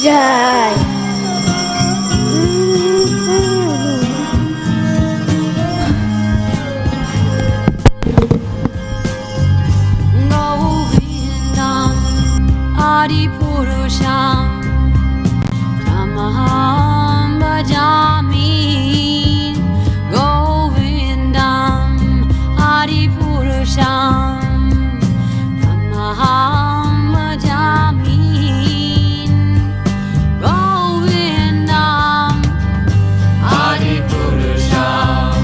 Jai. Govindam Adipurusham Tamaham Bhajami. Govindam Adipurusham Tamaham Bhajami. Govindam Adipurusham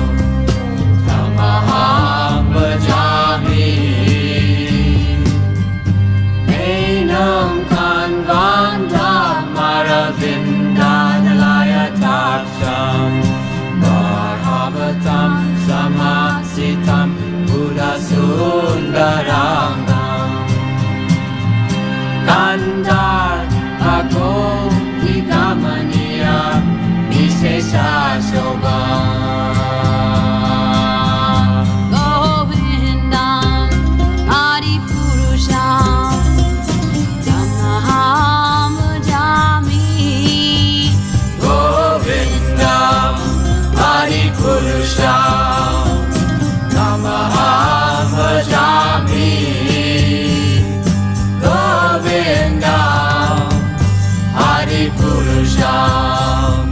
Tamaham Bhajami. Enam Kanvanda Maravindanalaya Taksham Bhāgavatam Samasitam Buddha Sundaram Kandar Bhako Vigamaniya Vishesha Shobha. Govindam Adipurusham Tamaham Bhajami. Govindam Adipurusham Tamaham Bhajami. Govindam Adipurusham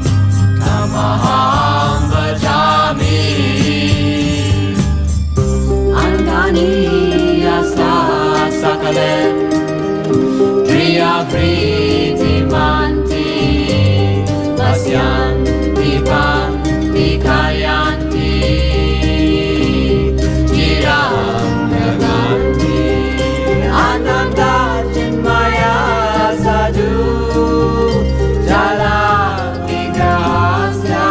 Tamaham Bhajami. Angani Yasa Sakalem Priya Priti Manti Lasyan Dipan Dikayanti Jiram Naganti Ananda Chinmaya Sadhu Jala Vigrahasya.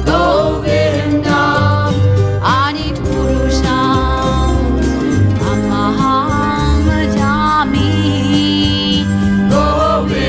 Govindam Adipurusham Tamaham Bhajami. Govindam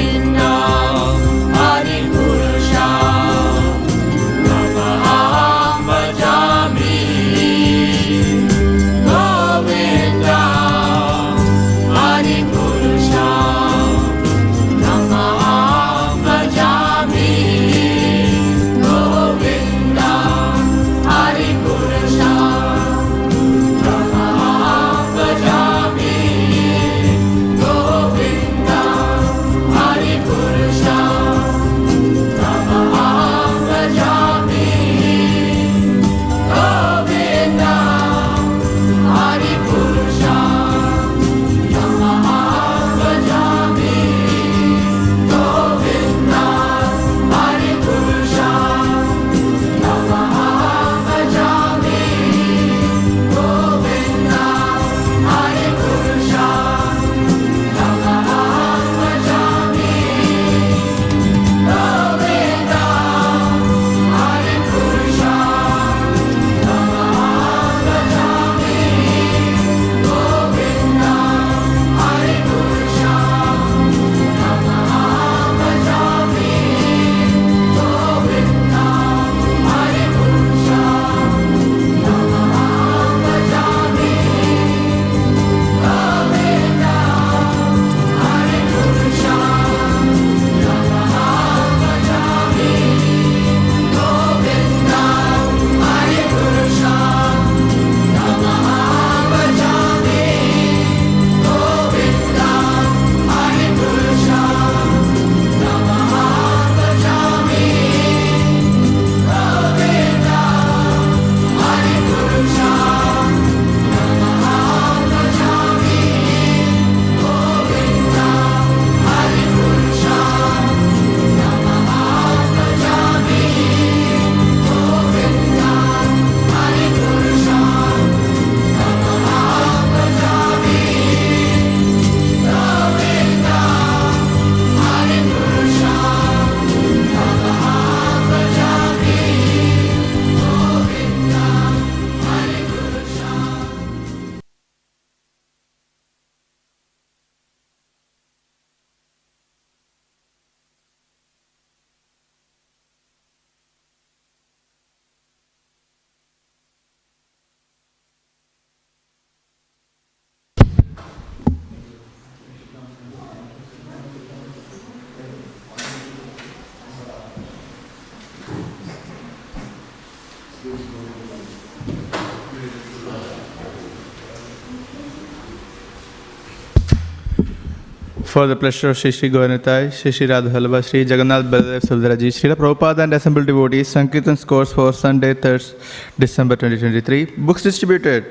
For the pleasure of Shri Shri Gauranitai, Shri Shri Radhalava, Shri Jagannath Baladev Subhadra Ji, Srila Prabhupada and assembled devotees, Sankirtan scores for Sunday, 3rd December 2023. Books distributed.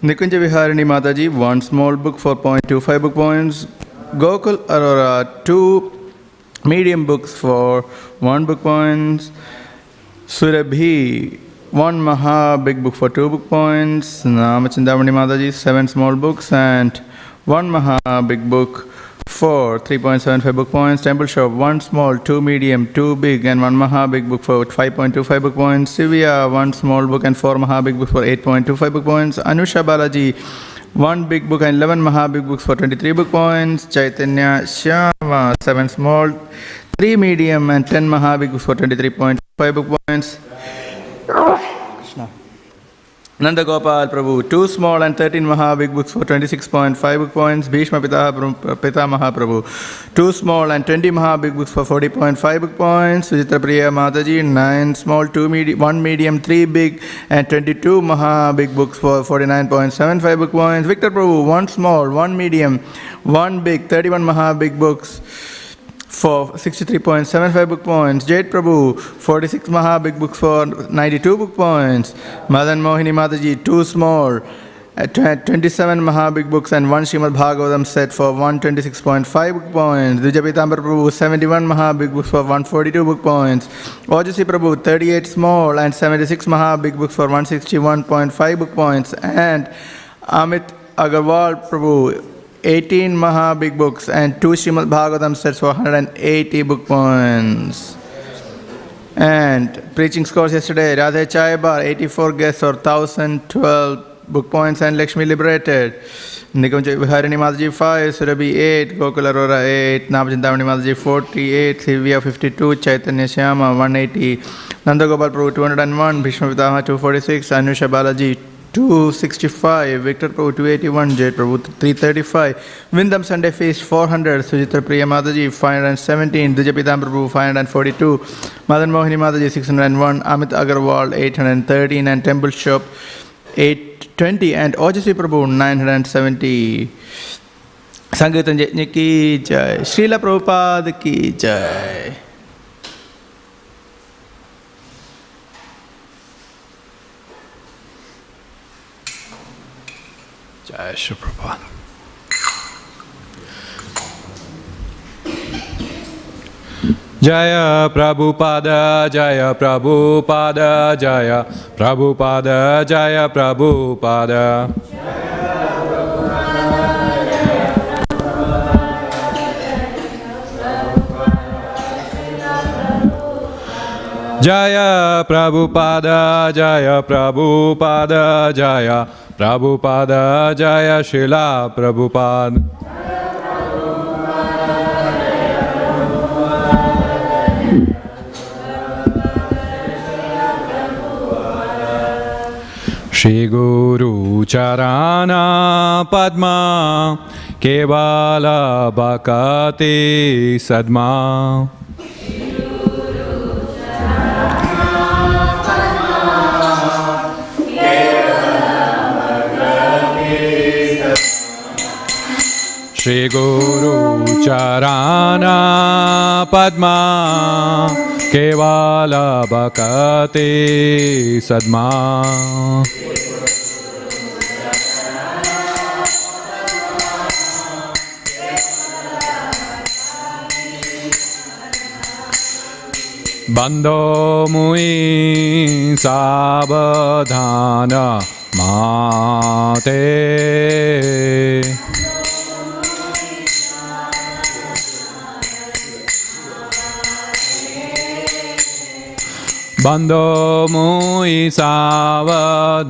Nikunja Viharini Mataji, 1 small book for 0.25 book points. Gokul Arora, 2 medium books for 1 book points. Surabhi, 1 Maha big book for 2 book points. Namachindamani Mataji, 7 small books and 1 Maha big book for 3.75 book points. Temple Shop, 1 small, 2 medium, 2 big and 1 Maha big book for 5.25 book points. Sivya, 1 small book and 4 Maha big books for 8.25 book points. Anusha Balaji, 1 big book and 11 Maha big books for 23 book points. Chaitanya Shyama, 7 small, 3 medium and 10 Maha big books for 23.5 book points. Krishna. Nanda Gopal Prabhu, 2 small and 13 Maha big books for 26.5 book points. Bhishma Pitamaha Prabhu, 2 small and 20 Maha big books for 40.5 book points. Sujitra Priya Mataji, 9 small, 1 medium, 3 big and 22 Maha big books for 49.75 book points. Victor Prabhu, 1 small, 1 medium, 1 big, 31 Maha big books for 63.75 book points. Jade Prabhu, 46 Maha big books for 92 book points. Madan Mohini Mataji, 2 small, 27 Maha big books and 1 Śrīmad Bhāgavatam set for 126.5 book points. Dvijapitambar Prabhu, 71 Maha big books for 142 book points. Ojasi Prabhu, 38 small and 76 Maha big books for 161.5 book points. And Amit Agarwal Prabhu, 18 Maha big books and 2 Śrīmad Bhāgavatam sets for 180 book points. And preaching scores yesterday, Radhe Chai Bar, 84 guests or 1012 book points and Lakshmi liberated. Nikunja Viharini Mataji 5, Surabhi 8, Gokul Arora 8, Namachintamani Mataji 48, Sivya 52, Chaitanya Shyama 180, Nanda Gopal Prabhu 201, Bhishma Pitamaha 246, Anusha Balaji 265, Victor Prabhu 281, Jade Prabhu 335, Vindham Sunday Feast 400, Sujitra Priya Mataji 517, Dvijapitam Prabhu 542, Madan Mohini Mataji 601, Amit Agarwal 813 and Temple Shop 820 and Ojasi Prabhu 970. Sankirtan Jetni ki jai, Srila Prabhupada ki jai. Jai Shri Prabhupada. Jaya Prabhupada, Jaya Prabhupada, Jaya Prabhupada, Jaya Prabhupada. Jaya Prabhupada, Jaya Prabhupada, Jaya Prabhupada, Jaya Srila Prabhupada. Shri Guru Charana Padma Kevala Bhakati Sadma. Shri Guru Charana Padma Kevala Bhakati Sadma. Bandho mui sabadhana mate. Bandho mui savadhana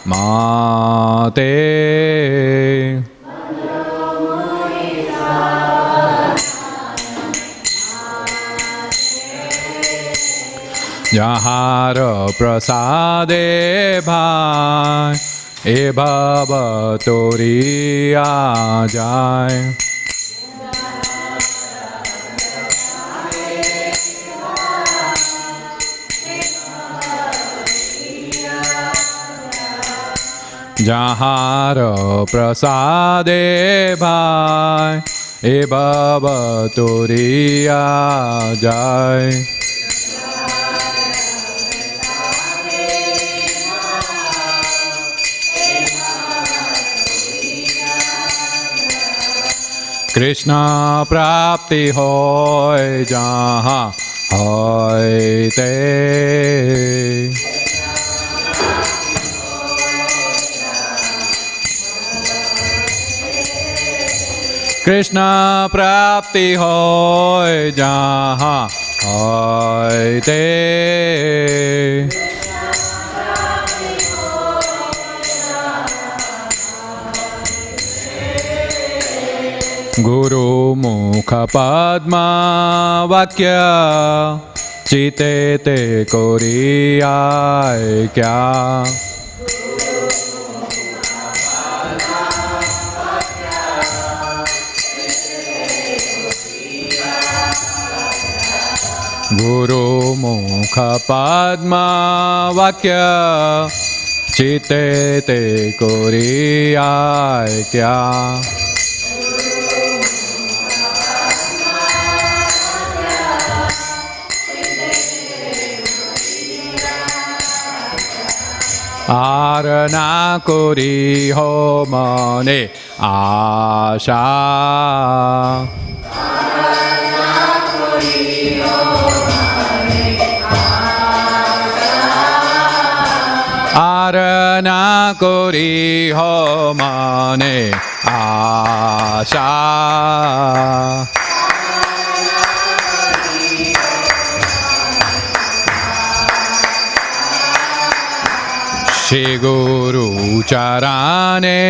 mate. Jahara prasade bhai e bhava tori ajay. Jahar prasade bhai e bhavaturiya jai. Krishna prapti hoy jahan hoy te. Krishna prapti hoy jahan hoy te. Guru mukha padma vakya chite te koriyai kya. Guru mukha padma vakya chite te koriyai kya. Arana kori ho mane asha. Arana kori ho mane asha. Shri Guru charane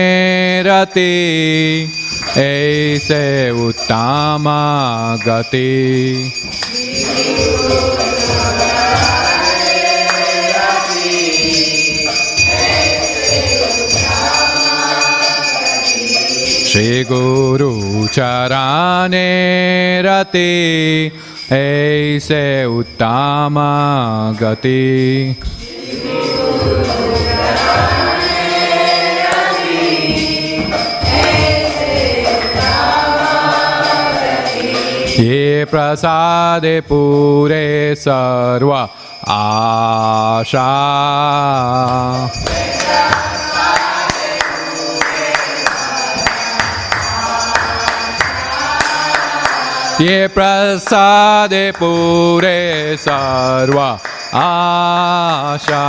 rati aise uttama gati. Shri Guru charane rati aise uttama gati. Ye prasade pure sarva asha. Ye prasade pure sarva asha.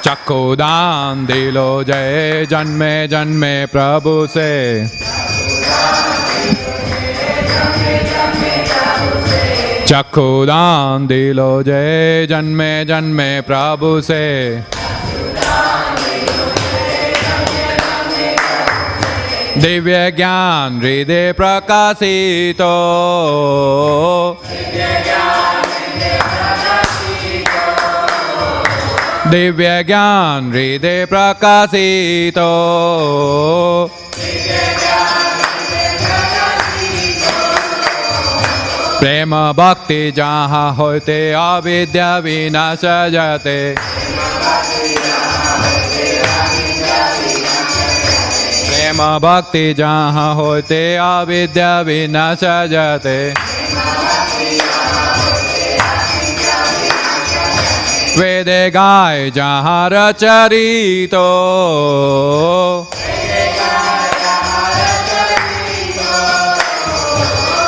चक्को दान दिलो जय जन्मे जन्मे प्रभु से. चक्को दान दिलो जय जन्मे जन्मे प्रभु से. दिव्य ज्ञान हृदय प्रकाशितो. दिव्य ज्ञान हृदय प्रकाशितो. प्रेम भक्ति जहाँ होते अविद्या विनाश जाते. प्रेम भक्ति जहाँ होते अविद्या विनाश जाते. वेद गाय जहाँ रचरितो.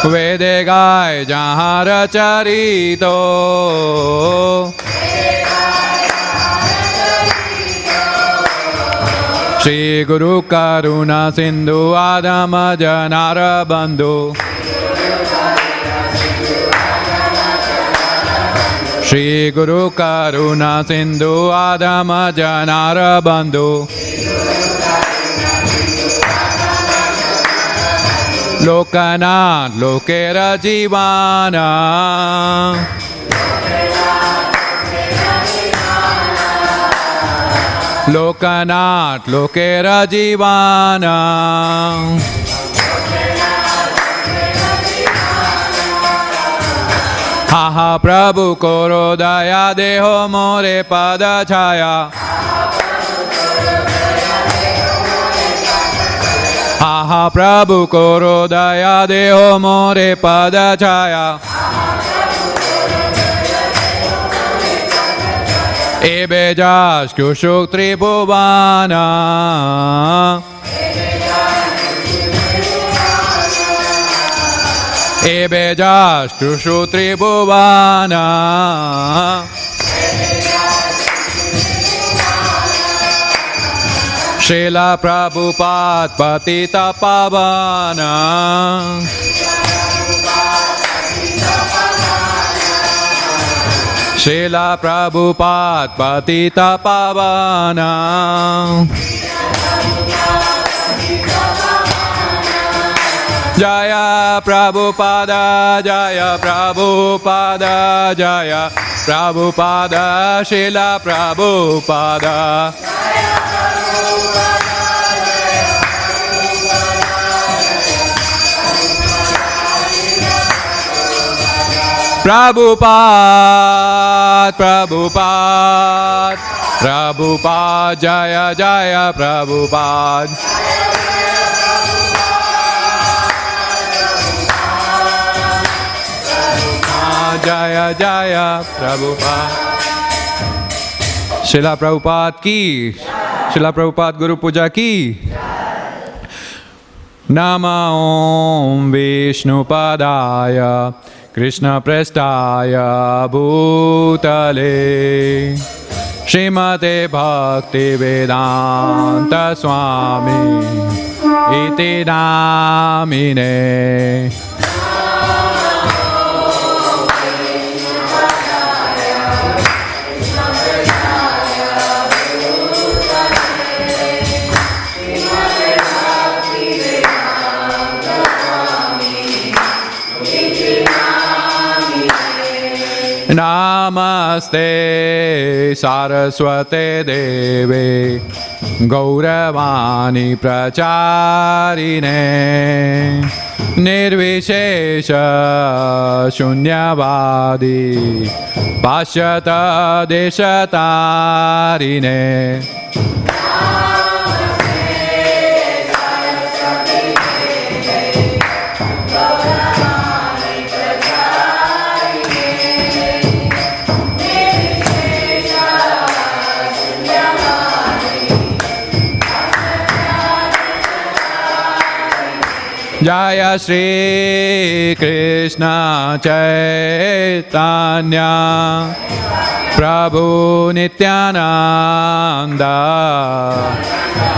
वेद गाय जहाँ रचरितो. श्री गुरु करुणा सिंधु आदम जनार बंधु. श्री गुरु करुणा सिंधु आदम जनार बंधु. लोकनाथ लोकेर जीवाना. लोकनाथ लोकेर जीवाना. Mahaprabhu Koro Daya Deho More Pada Chaya. Mahaprabhu Koro Daya Deho More Pada Chaya. Ebejas Kushuk Tribhuvana. Ebejas Kushuk Tribhuvana. Srila Prabhupada Patita Pavana. Srila Prabhupada Patita Pavana. Jaya Prabhupada, Jaya Prabhupada, Jaya Prabhupada, Srila Prabhupada. Prabhupada, Prabhupada, Prabhupada, Jaya Jaya Prabhupada. Jaya Jaya Prabhupada. Srila Prabhupada ki, Srila Prabhupada Guru Puja ki. Nama Om Vishnu Padaya Krishna Prestaya Bhutale Śrīmate Bhaktivedanta Swami Iti Namine. Namaste Saraswate Deve Gauravani Pracharine Nirvishesha Shunyavadi Pashyata Deshatarine. Jaya Shri Krishna Chaitanya Prabhu Nityananda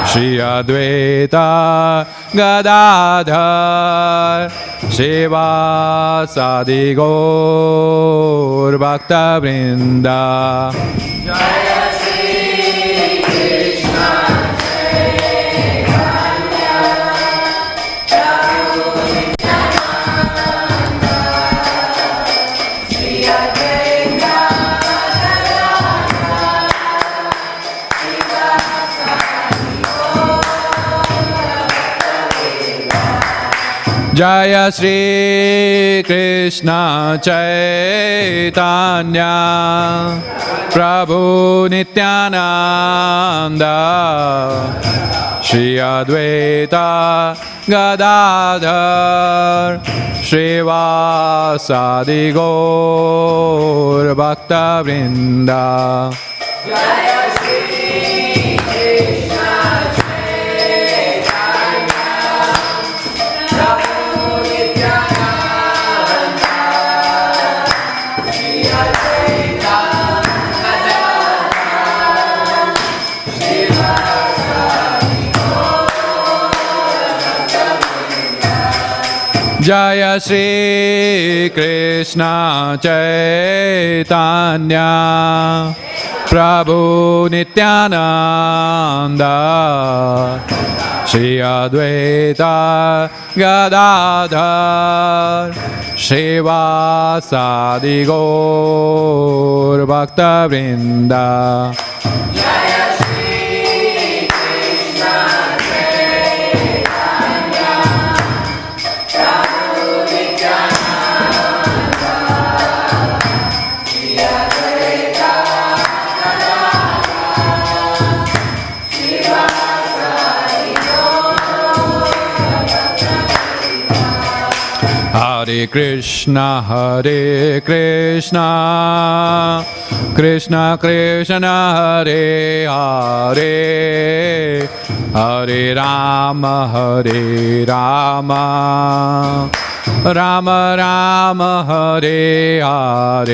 Shri Advaita Gadadhar Shivasadi Gaur Bhaktivedanta. Jaya Shri Krishna Chaitanya Prabhu Nityananda Shri Advaita Gadadhar Shivasadi Gaur Bhaktivedanta. Jaya Shri Krishna Chaitanya Prabhu Nityananda Shri Advaita Gadadhar Shivasadi Gaur Bhaktivedanta. Hare Krishna, Krishna Krishna, Hare Hare, Hare Rama, Rama Rama, Hare Hare.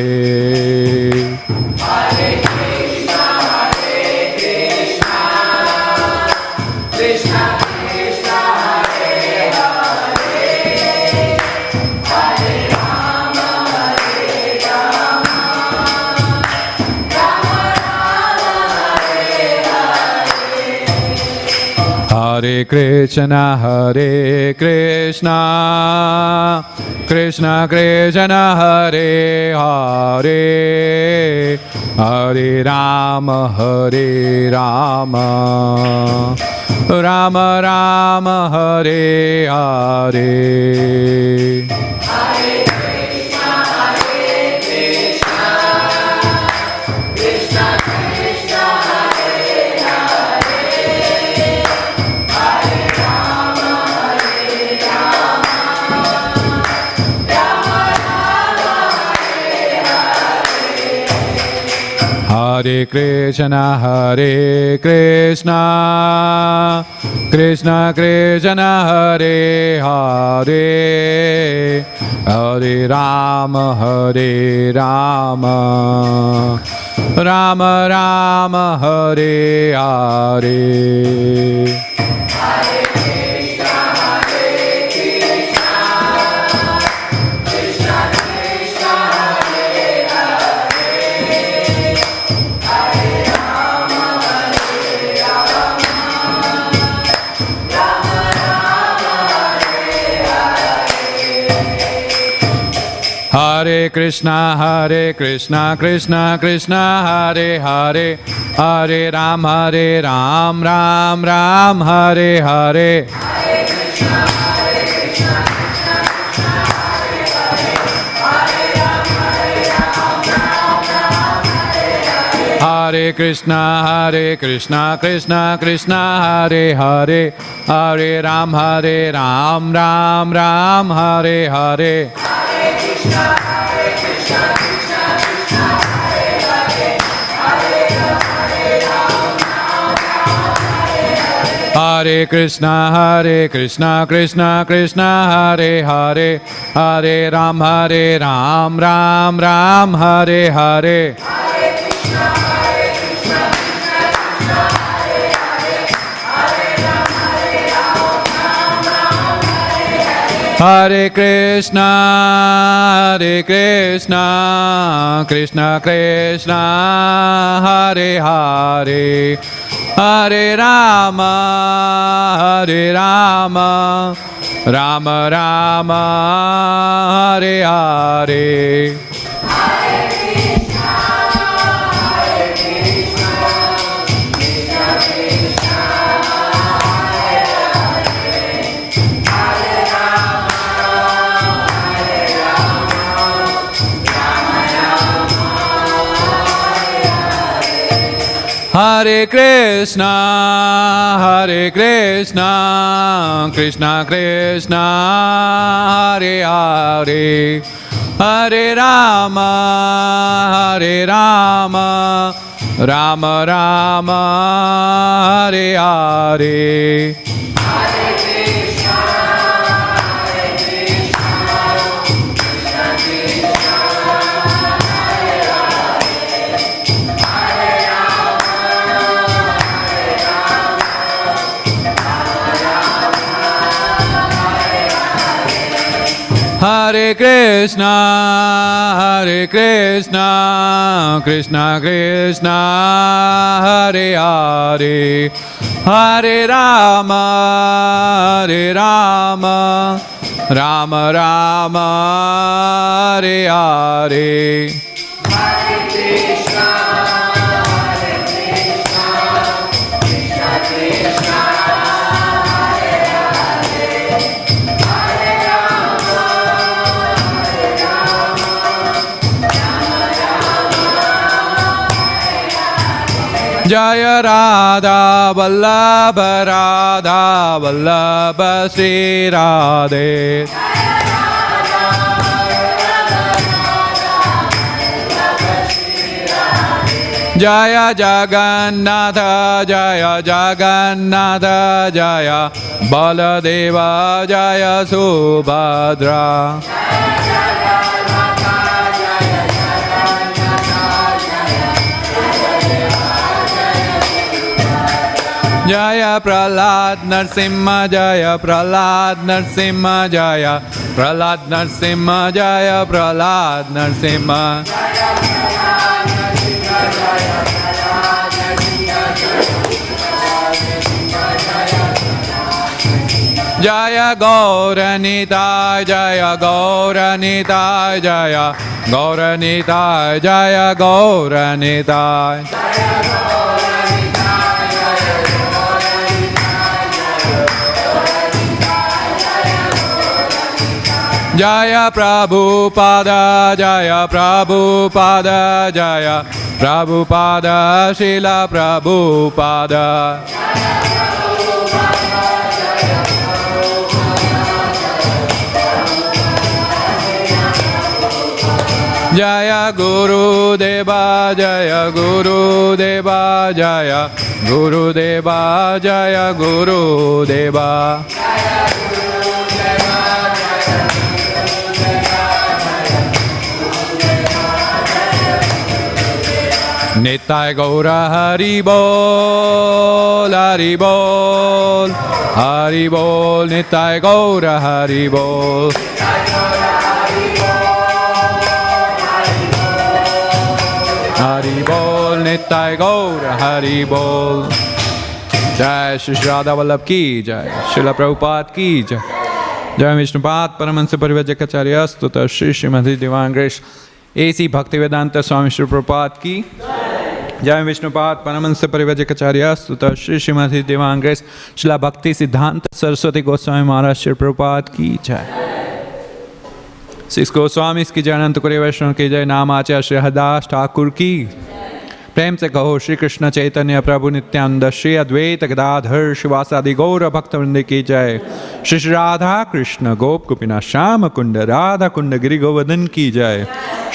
Hare Krishna, Krishna Krishna, Hare Hare, Hare Rama, Rama Rama, Hare Hare. Hare Krishna, Krishna Krishna, Hare Hare, Hare Rama, Rama Rama, Hare Hare. Hare Krishna, Krishna Krishna, Hare Hare, Hare Rama, Rama Rama, Hare Krishna, Krishna Krishna, Hare Hare, Hare Rama, Rama Rama, Hare Hare. Hare Krishna, Krishna Krishna, Hare Hare, Hare Rama, Rama Rama, Hare Krishna, Krishna Krishna, Hare Hare, Hare Ram, Ram Ram, Hare Hare. Hare Krishna, Krishna Krishna, Hare Hare, Hare Ram, Ram Ram, Hare Hare. Hare Krishna, Krishna Krishna, Hare Hare, Hare Ram, Ram Hare Hare. Hare Krishna, Krishna Krishna, Hare Hare, Hare Rama, Rama Rama, Hare Hare. Hare Krishna, Krishna Krishna, Hare Hare, Hare Rama, Rama Rama, Hare Hare. Hare Krishna, Krishna Krishna, Hare Hare, Hare Rama, Rama Rama, Hare Hare. Jaya Radha Vallabha Radha Vallabha Sri Radhe. Jaya Radha Jaya Jagannatha Jaya Jagannatha Jaya Baladeva Jaya Subhadra Jaya Prahlad Narsimha Jaya Prahlad Narsimha Jaya Prahlad Narsimha Jaya Prahlad Narsimha Jaya Gauranita Jaya Gauranita Jaya Gauranita Jaya Gauranita Jaya Prabhupada Jaya Prabhupada Jaya Prabhupada Srila Prabhupada Jaya Guru Deva Jaya Guru Deva Jaya Guru Deva Jaya Guru Deva Nitai Gaura Hari Bol Hari Bol Hari Bol Nitai Gaura Hari Bol Hari Bol Nitai Gaura Hari Bol Jai Shri Radha Vallabh ki Jai Srila Prabhupada ki Jai Jai Vishnupad Paramahansa Parivajakacarya Stuta Shri Śrīmad Divine Grace A.C. Bhaktivedanta Swami Shri Prabhupada ki Jai Vishnupad Paramahansa Parivajakacarya Stuta Shri Śrīmad Divine Grace Srila Bhakti Siddhanta Saraswati Goswami Maharaj Shri Prabhupada ki Jai Six Goswamis की जय अनंत कुरे वैष्णव की जय नाम आचार्य श्री हरदास ठाकुर की प्रेम से कहो श्री कृष्ण चैतन्य प्रभु नित्यानंद श्री अद्वैत गदाधर शिवासादि गौर भक्तवृंद की जय श्री राधा कृष्ण गोप गोपीनाथ श्याम कुंड राधा कुंड गिरि गोवर्धन की जय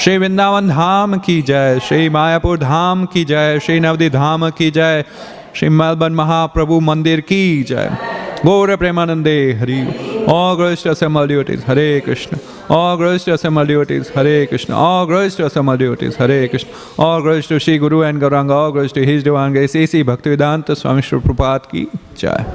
श्री वृंदावन धाम की जय श्री मायापुर धाम की जय श्री नवदीप धाम की जय श्री मेलबर्न महाप्रभु मंदिर की जय गौर प्रेमानंदे Hari all glories to assembled devotees Hare Krishna all glories to assembled devotees Hare Krishna all glories to assembled devotees Hare Krishna all glories to Shri Guru and Gauranga all glories to His Divine Grace A.C. Bhaktivedanta Swami Shri Prabhupada ki Jai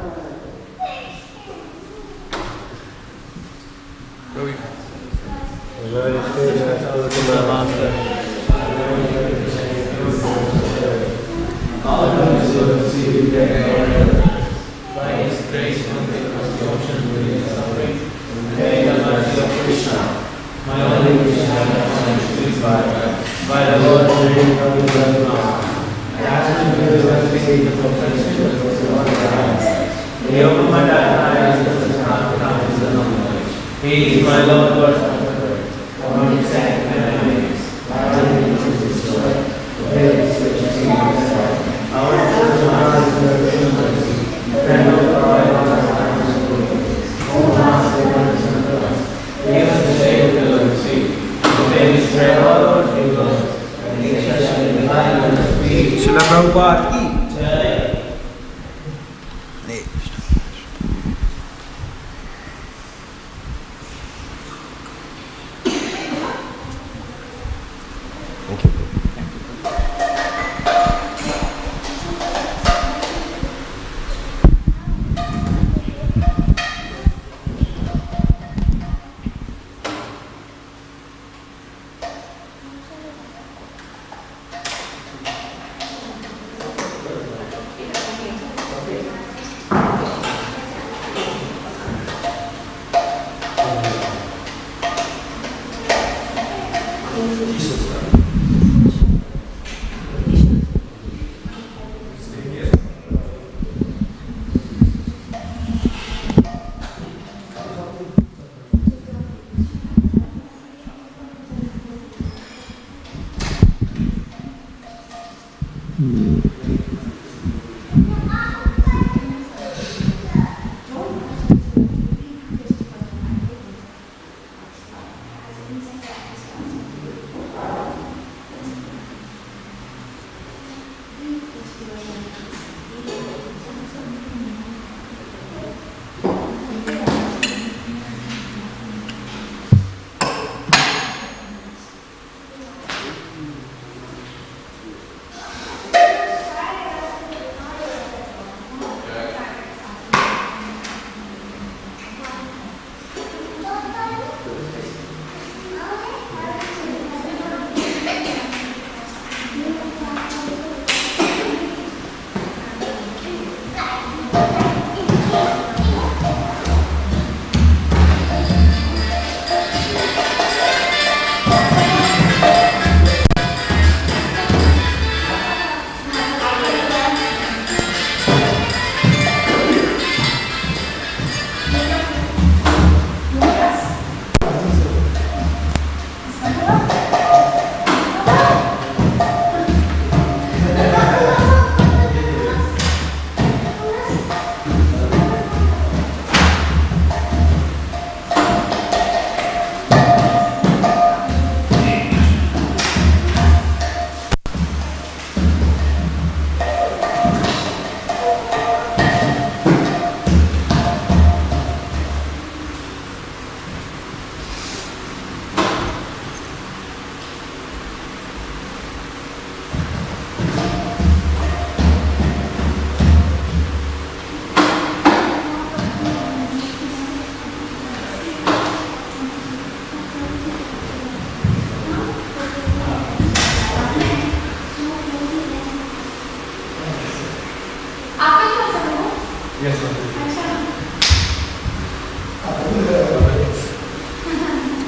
By the Lord, the name of the Lord, I ask you to investigate the perfection of the Lord eyes. May open my eyes to the confidence of knowledge. He is my Lord, Lord, for His sake and my ways. My enemy is destroyed. The place which is in Himself. Our children are in mercy. Friend of the Lord, our times of goodness. O Master, Master of us. Give us the shade of the Lord's feet. May we spread all Lord Jesus, and He shall be divine and speak. Srila Prabhupada ki Jai.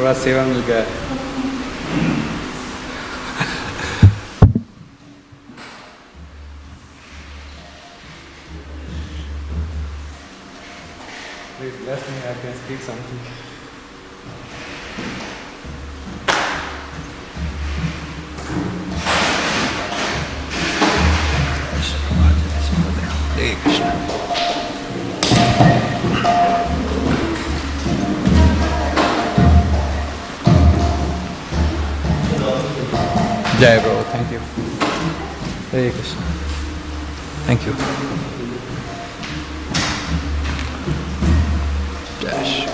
थोड़ा सेवा मिल गया। Please bless me, I can speak something. Hare Krishna. Jai Prabhu, thank you. Hare Krishna. Thank you. Jai Shri.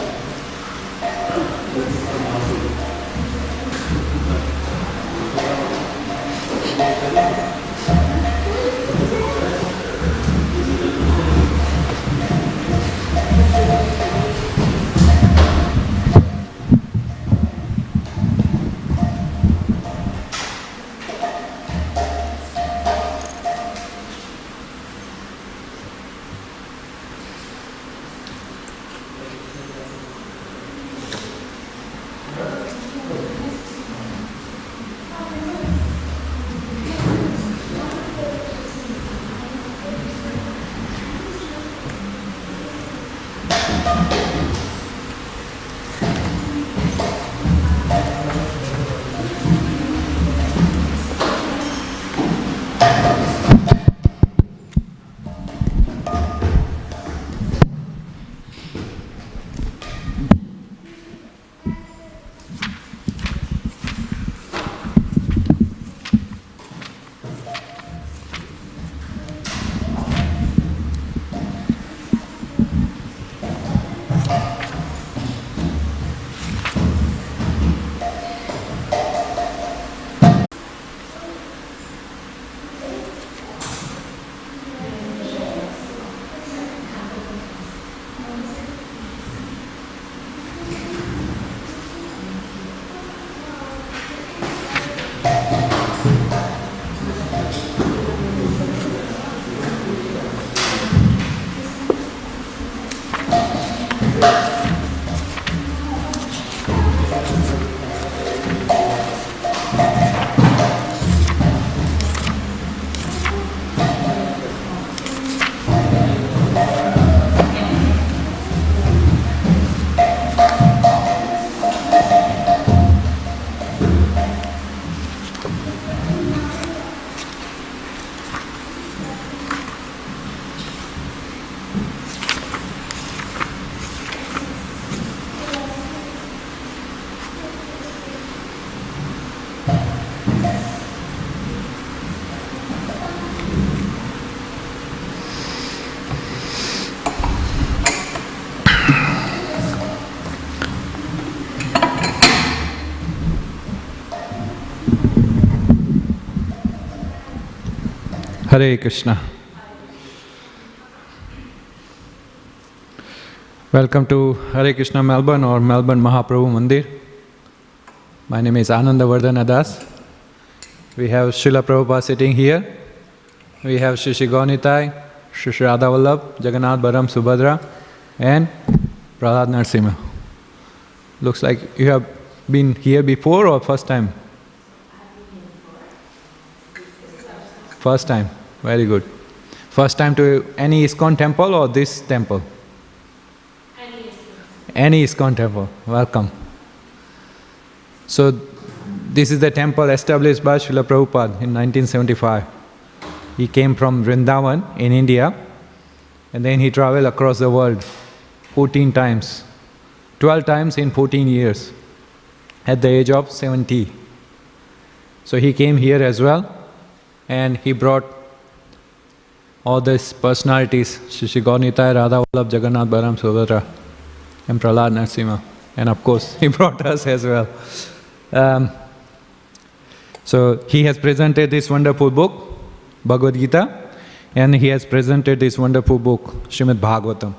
Hare Krishna. Welcome to Hare Krishna Melbourne or Melbourne Mahaprabhu Mandir. My name is Ananda Vardhana Das. We have Srila Prabhupada sitting here. We have Shri Shri Gaunitai, Shri Shri Radha Vallabh, Jagannath Balaram Subhadra and Prahlad Narasimha. Looks like you have been here before or first time? First time. Very good. First time to any ISKCON temple or this temple? Any ISKCON temple. Welcome. So, this is the temple established by Srila Prabhupada in 1975. He came from Vrindavan in India and then he traveled across the world 14 times. 12 times in 14 years at the age of 70. So he came here as well and he brought all these personalities, Shri Shri Gaunitai, Radha Vallabh, Jagannath Balaram Subhadra and Prahlad Narasimha. And of course, he brought us as well. So he has presented this wonderful book, Bhagavad Gita, and he has presented this wonderful book, Śrīmad Bhāgavatam.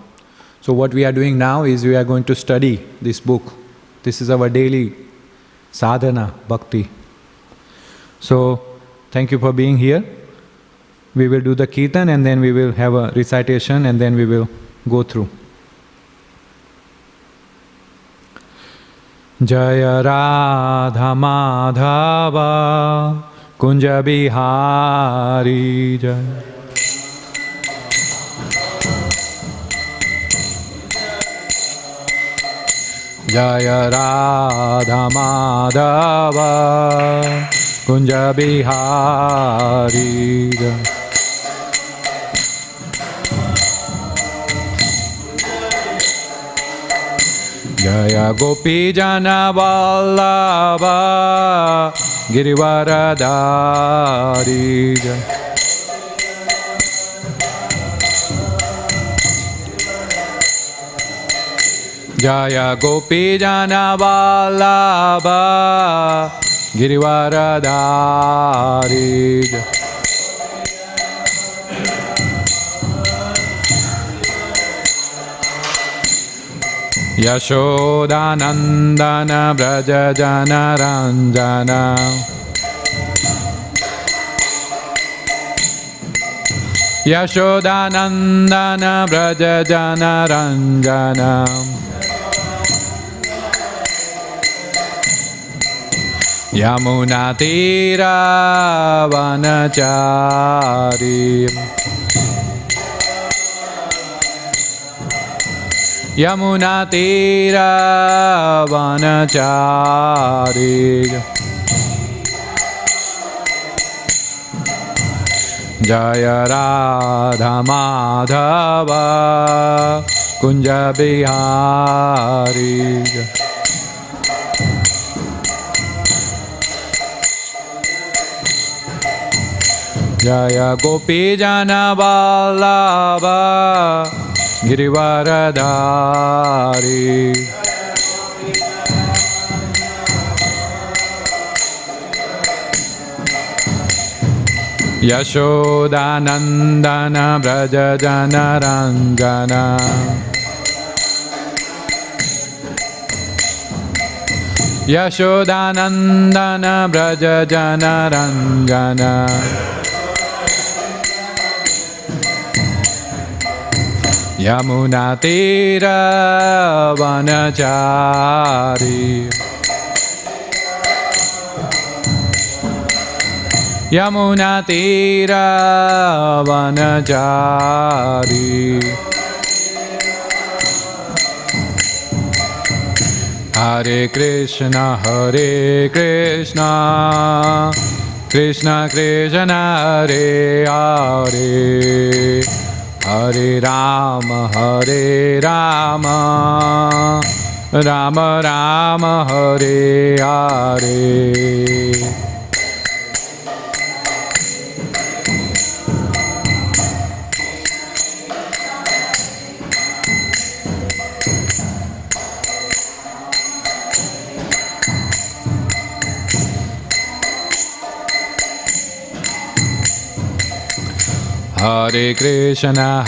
So what we are doing now is we are going to study this book. This is our daily sadhana, bhakti. So, thank you for being here. We will do the kirtan and then we will have a recitation and then we will go through. Jaya Radha Madhava Kunja Bihari Jaya. Jaya Radha Madhava Kunja Bihari Jaya. Jaya Gopi Jana Vallabha Girivaradari Jaya. Jaya Gopi Jana Vallabha Girivaradari Jaya. Yashodanandana Braja Jana Ranjana. Yashodanandana Braja Jana Ranjana. Yamuna Tira Vanachari. Yamuna Tira Vanachari. Jaya Radha Madhava Kunja Bihari. Jaya Gopi Jana Vallabha Girivaradari. Yashodanandana Braja Jana Ranjana. Yashodanandana Braja Jana Ranjana. Yamuna Tira Vanachari. Yamuna Tira Vanachari. Hare Krishna Hare Krishna Krishna Krishna Hare Hare Hare Rama Hare Rama Rama Rama Hare Hare. Hare Krishna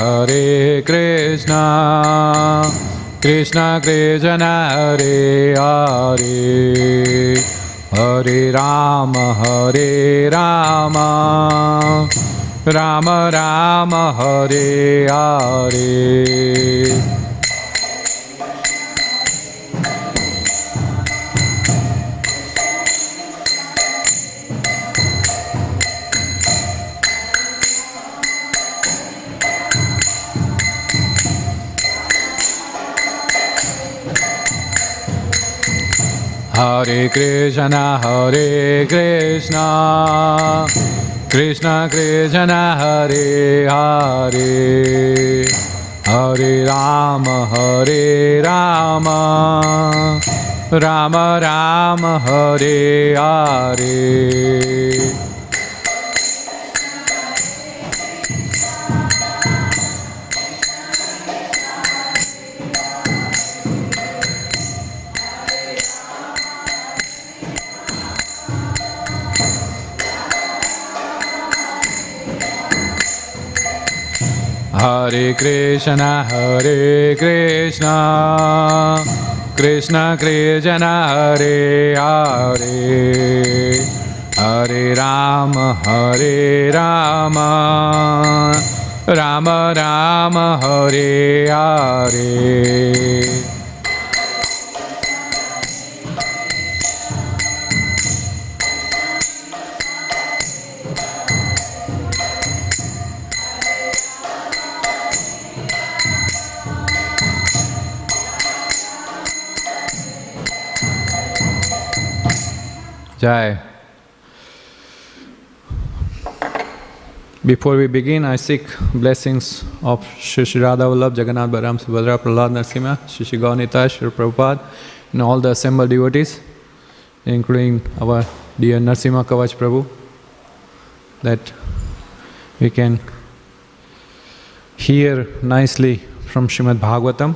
Krishna Krishna Hare Hare Hare Rama Rama Rama Hare Hare. Hare Krishna Krishna Krishna Hare Hare Hare Rama Rama Rama Hare Hare. Hare Krishna Krishna Krishna Hare Hare Hare Rama Rama Rama Hare Hare. Jai. Before we begin, I seek blessings of Shri Radha Vallabh, Jagannath Balaram, Subhadra, Prahlad, Narasimha, Shri Gaunita, Shri Prabhupada, and all the assembled devotees, including our dear Narasimha Kavach Prabhu, that we can hear nicely from Śrīmad Bhāgavatam.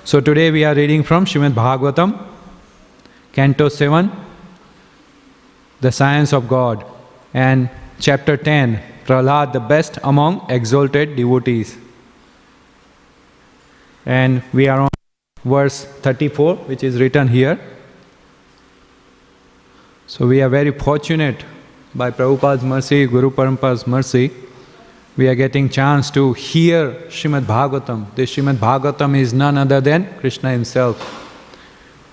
So today we are reading from Śrīmad Bhāgavatam, Canto 7, The Science of God, and Chapter 10, Prahlad, the best among exalted devotees. And we are on verse 34, which is written here. So we are very fortunate, by Prabhupada's mercy, Guru Parampara's mercy, we are getting chance to hear Śrīmad Bhāgavatam. This Śrīmad Bhāgavatam is none other than Krishna himself.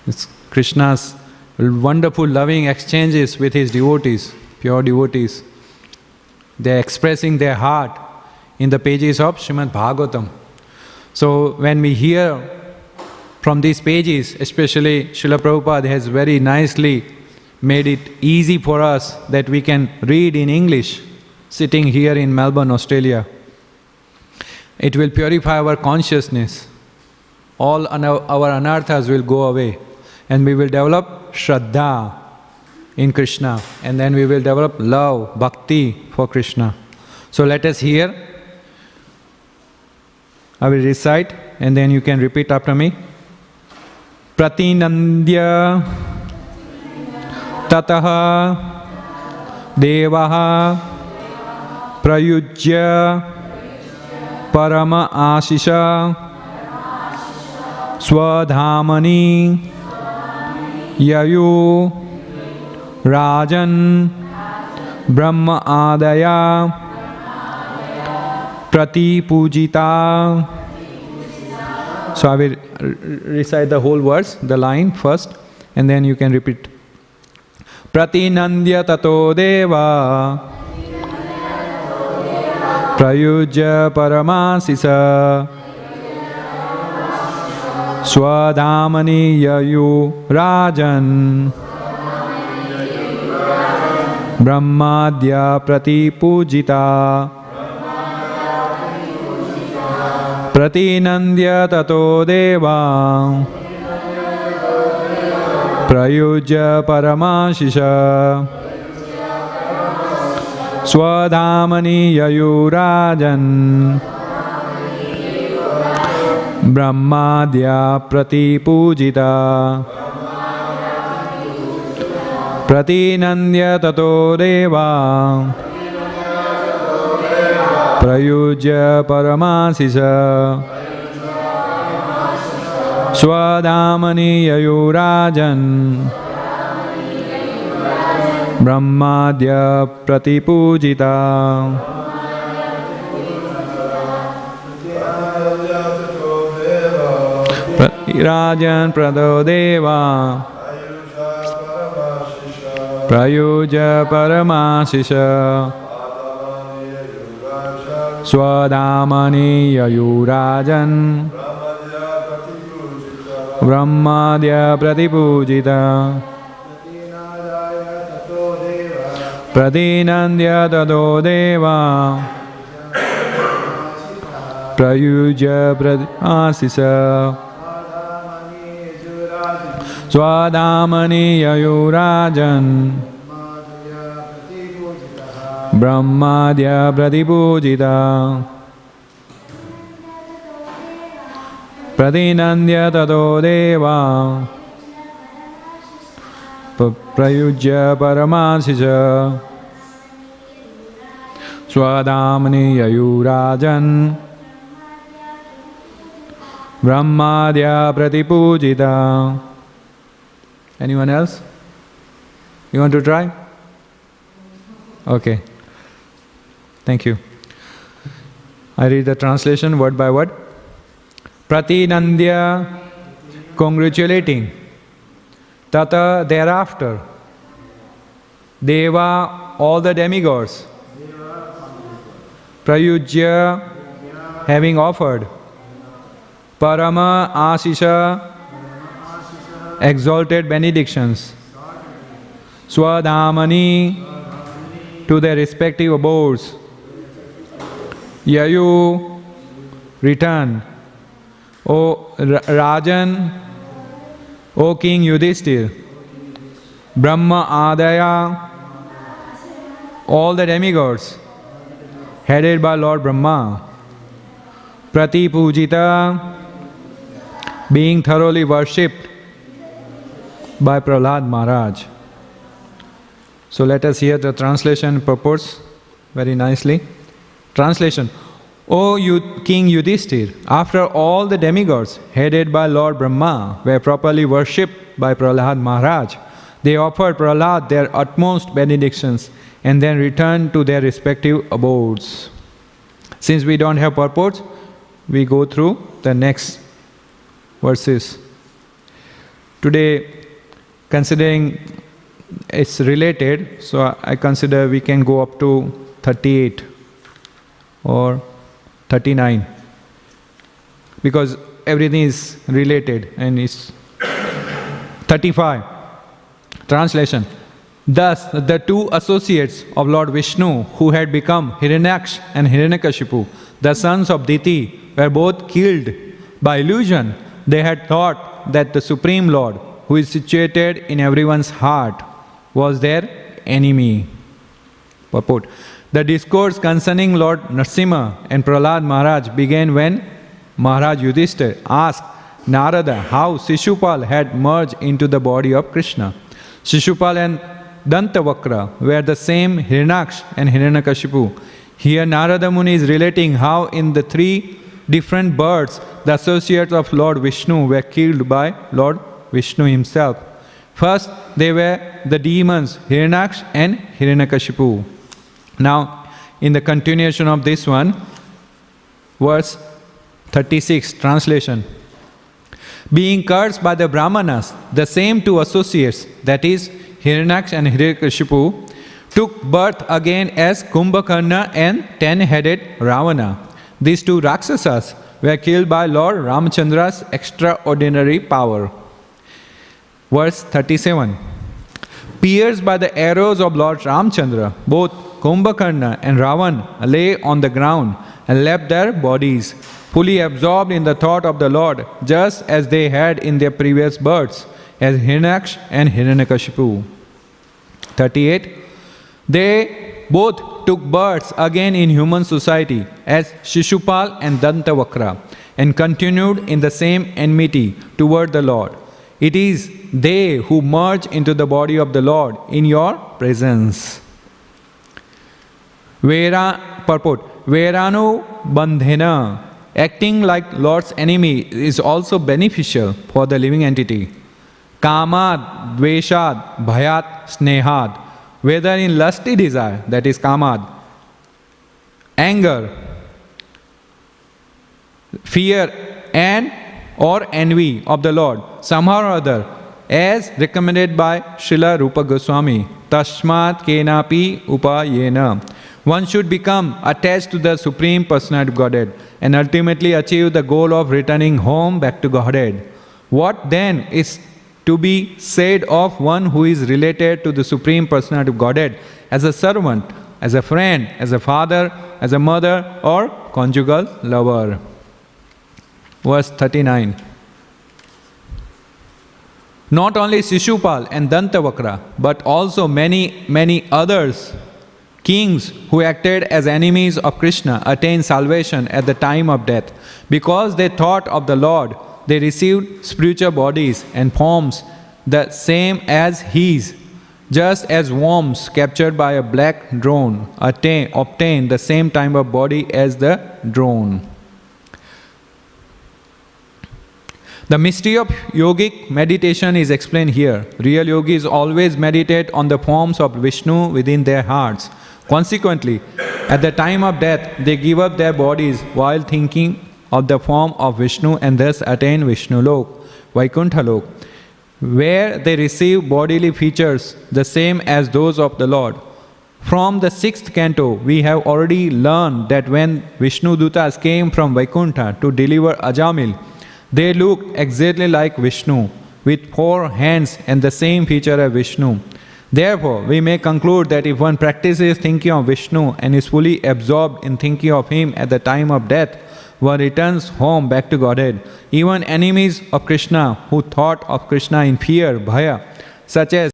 It's Krishna's wonderful loving exchanges with his devotees, pure devotees. They are expressing their heart in the pages of Śrīmad Bhāgavatam. So when we hear from these pages, especially Srila Prabhupada has very nicely made it easy for us that we can read in English, sitting here in Melbourne, Australia. It will purify our consciousness. All our anarthas will go away, and we will develop Shraddha in Krishna, and then we will develop love, bhakti for Krishna. So let us hear. I will recite, and then you can repeat after me. Pratinandya tataha devaha prayujya parama ashisha swadhamani yayu rajan brahma adaya pratipujita. So I will recite the whole verse, the line first, and then you can repeat. Pratinandya tato deva prayujya paramasisa swadhamani yayu rajan brahmadya pratipujita. Pratinandya tato deva prayujya paramashisha swadhamani yayu rajan brahmadya pratipujita. Pratinandya tato deva prayujya paramasisa swadhamani yayu rajan brahmadya pratipujita. Rajan pradodeva prayujya paramasisha swadhamani yayu rajan brahmadya pratipujita. Pratinandya tato deva prayujya paramasisha swadhamani yayu rajan brahmadya pratipujita. Pratinandya tato deva prayujya paramasisha swadhamani yayu rajan brahmadya pratipujita. Anyone else? You want to try? Okay. Thank you. I read the translation word by word. Pratinandya, congratulating. Tata, thereafter. Deva, all the demigods. Prayujya, having offered. Parama Asisha, exalted benedictions, Swadhamani, to their respective abodes. Yayu, return. O Rajan, O King Yudhishthir. Brahma Adaya, all the demigods, headed by Lord Brahma. Prati Pujita, being thoroughly worshipped by Prahlad Maharaj. So let us hear the translation purports very nicely. Translation. O King Yudhishthir, after all the demigods headed by Lord Brahma were properly worshipped by Prahlad Maharaj, they offered Prahlad their utmost benedictions and then returned to their respective abodes. Since we don't have purports, we go through the next verses. Today, considering it's related, so I consider we can go up to 38 or 39, because everything is related, and it's 35. Translation. Thus, the two associates of Lord Vishnu, who had become Hiranyaksh and Hiranyakashipu, the sons of Diti, were both killed by illusion. They had thought that the Supreme Lord, who is situated in everyone's heart, was their enemy. Purport. The discourse concerning Lord Narasimha and Prahlad Maharaj began when Maharaj Yudhishthira asked Narada how Shishupal had merged into the body of Krishna. Shishupal and Dantavakra were the same Hiranyaksh and Hiranyakashipu. Here Narada Muni is relating how in the three different births the associates of Lord Vishnu were killed by Lord Vishnu himself. First, they were the demons Hiranyaksh and Hiranyakashipu. Now, in the continuation of this one, verse 36, translation. Being cursed by the Brahmanas, the same two associates, that is, Hiranyaksh and Hiranyakashipu, took birth again as Kumbhakarna and 10-headed Ravana. These two Rakshasas were killed by Lord Ramachandra's extraordinary power. Verse 37. Pierced by the arrows of Lord Ramachandra, both Kumbhakarna and Ravan lay on the ground and left their bodies, fully absorbed in the thought of the Lord, just as they had in their previous births, as Hiranyaksh and Hiranyakashipu. 38. They both took births again in human society as Shishupal and Dantavakra, and continued in the same enmity toward the Lord. It is they who merge into the body of the Lord in your presence. Purport. Veranu bandhena, acting like Lord's enemy, is also beneficial for the living entity. Kamad, dveshad, bhayat, snehad, whether in lusty desire, that is kamad, anger, fear, and or envy of the Lord, somehow or other, as recommended by Srila Rupa Goswami, Tashmat kenapi upayena. One should become attached to the Supreme Personality of Godhead and ultimately achieve the goal of returning home back to Godhead. What then is to be said of one who is related to the Supreme Personality of Godhead as a servant, as a friend, as a father, as a mother, or conjugal lover? Verse 39. Not only Shishupal and Dantavakra, but also many others, kings who acted as enemies of Krishna, attained salvation at the time of death. Because they thought of the Lord, they received spiritual bodies and forms the same as his, just as worms captured by a black drone obtain the same type of body as the drone. The mystery of yogic meditation is explained here. Real yogis always meditate on the forms of Vishnu within their hearts. Consequently, at the time of death, they give up their bodies while thinking of the form of Vishnu and thus attain Vishnu Lok, Vaikuntha Lok, where they receive bodily features the same as those of the Lord. From the 6th canto, we have already learned that when Vishnu Dutas came from Vaikuntha to deliver Ajamil, They looked exactly like Vishnu, with 4 hands and the same feature as Vishnu. Therefore, we may conclude that if one practices thinking of Vishnu and is fully absorbed in thinking of him at the time of death, one returns home back to Godhead. Even enemies of Krishna who thought of Krishna in fear, bhaya, such as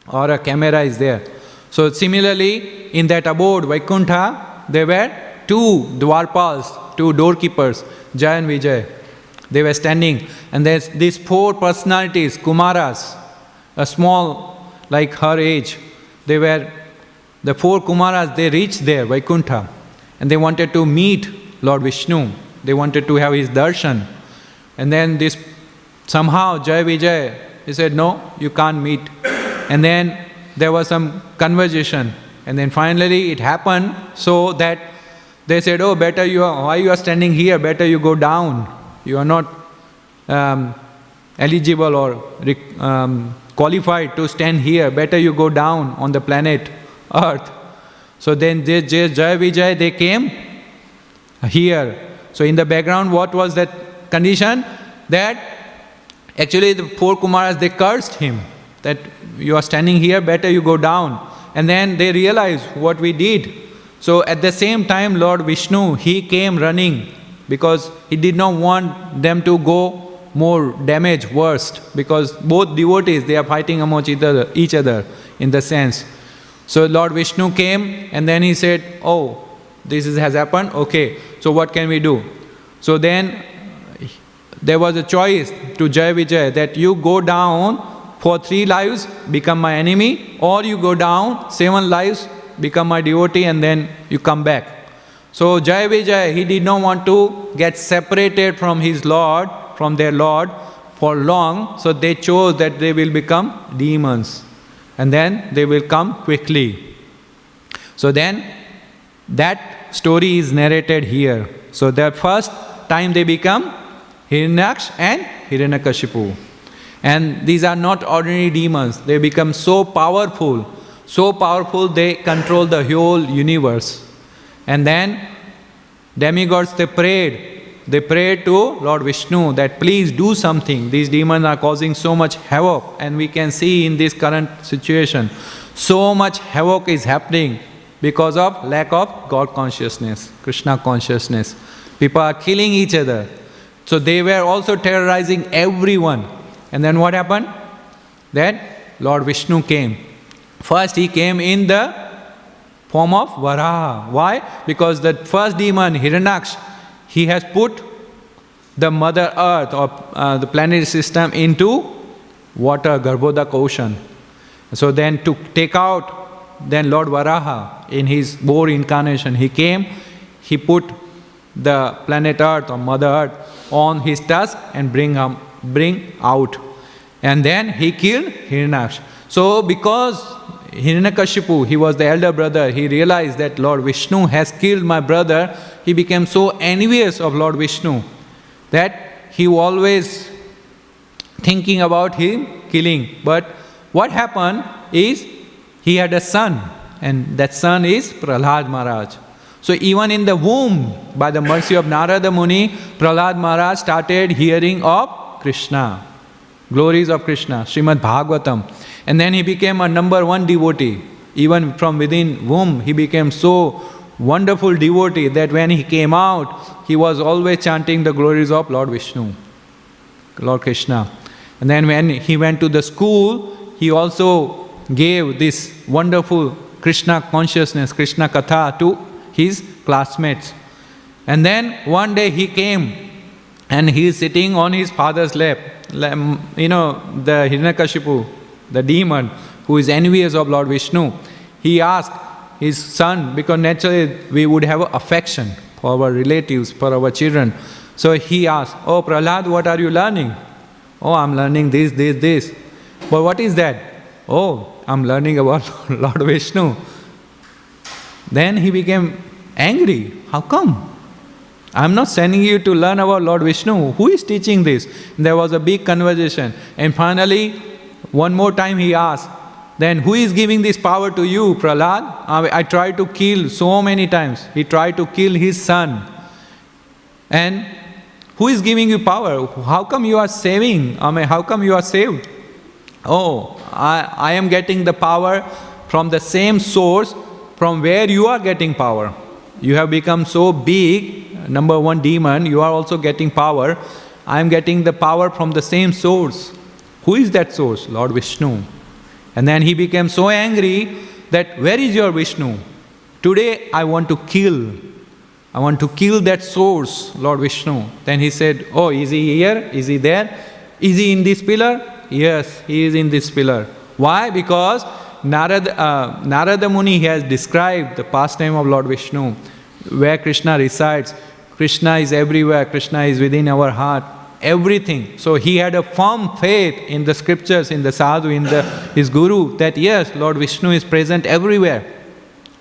or a camera is there. So similarly, in that abode, Vaikuntha, there were 2 Dwarpals, 2 doorkeepers, Jay and Vijay. They were standing, and there's these 4 personalities, Kumaras, a small, like her age. They were, the 4 Kumaras, they reached there, Vaikuntha, and they wanted to meet Lord Vishnu. They wanted to have his darshan. And then this, somehow Jay Vijay, he said, no, you can't meet. And then there was some conversation, and then finally it happened so that they said, oh, better why you are standing here, better you go down. You are not eligible or qualified to stand here. Better you go down on the planet Earth. So then Jai Vijay, they came here. So in the background, what was that condition? That actually the 4 Kumaras, they cursed him. That you are standing here, better you go down. And then they realized what we did. So at the same time, Lord Vishnu, he came running because he did not want them to go more damage, worst. Because both devotees, they are fighting amongst each other in the sense. So Lord Vishnu came and then he said, oh, has happened, okay, so what can we do? So then there was a choice to Jai Vijay that you go down for 3 lives, become my enemy, or you go down 7 lives, become my devotee, and then you come back. So Jai Vijay, he did not want to get separated from his Lord, from their Lord for long, so they chose that they will become demons. And then they will come quickly. So then that story is narrated here. So the first time they become Hiranyaksh and Hiranyakashipu. And these are not ordinary demons. They become so powerful they control the whole universe. And then demigods, they prayed to Lord Vishnu that please do something. These demons are causing so much havoc, and we can see in this current situation, so much havoc is happening because of lack of God consciousness, Krishna consciousness. People are killing each other. So they were also terrorizing everyone. And then what happened? That Lord Vishnu came. First he came in the form of Varaha. Why? Because the first demon, Hiranyaksh, he has put the Mother Earth or the planetary system into water, Garbhodak ocean. So then to take out, then Lord Varaha in his boar incarnation, he came, he put the planet Earth or Mother Earth on his tusk and bring out. And then he killed Hiranyaksh. So because Hiranyakashipu, he was the elder brother, he realized that Lord Vishnu has killed my brother. He became so envious of Lord Vishnu that he always thinking about him killing. But what happened is he had a son, and that son is Prahlad Maharaj. So even in the womb, by the mercy of Narada Muni, Prahlad Maharaj started hearing of Krishna, glories of Krishna, Śrīmad Bhāgavatam. And then he became a number 1 devotee. Even from within womb, he became so wonderful devotee that when he came out, he was always chanting the glories of Lord Vishnu, Lord Krishna. And then when he went to the school, he also gave this wonderful Krishna consciousness, Krishna Katha to his classmates. And then one day he came and he is sitting on his father's lap. You know, the Hiranyakashipu, the demon who is envious of Lord Vishnu, he asked his son, because naturally we would have affection for our relatives, for our children. So he asked, oh Prahlad, what are you learning? Oh, I'm learning this. But what is that? Oh, I'm learning about Lord Vishnu. Then he became angry. How come? I'm not sending you to learn about Lord Vishnu. Who is teaching this? And there was a big conversation. And finally, one more time he asked, then who is giving this power to you, Prahlad? I tried to kill so many times. He tried to kill his son. And who is giving you power? How come you are saving? How come you are saved? Oh, I am getting the power from the same source from where you are getting power. You have become so big, number 1 demon, you are also getting power. I am getting the power from the same source. Who is that source? Lord Vishnu. And then he became so angry that, where is your Vishnu? Today I want to kill. I want to kill that source, Lord Vishnu. Then he said, oh, is he here? Is he there? Is he in this pillar? Yes, he is in this pillar. Why? Because Narada Muni has described the pastime of Lord Vishnu, where Krishna resides. Krishna is everywhere. Krishna is within our heart. Everything. So he had a firm faith in the scriptures, in the sadhu, in his guru, that yes, Lord Vishnu is present everywhere.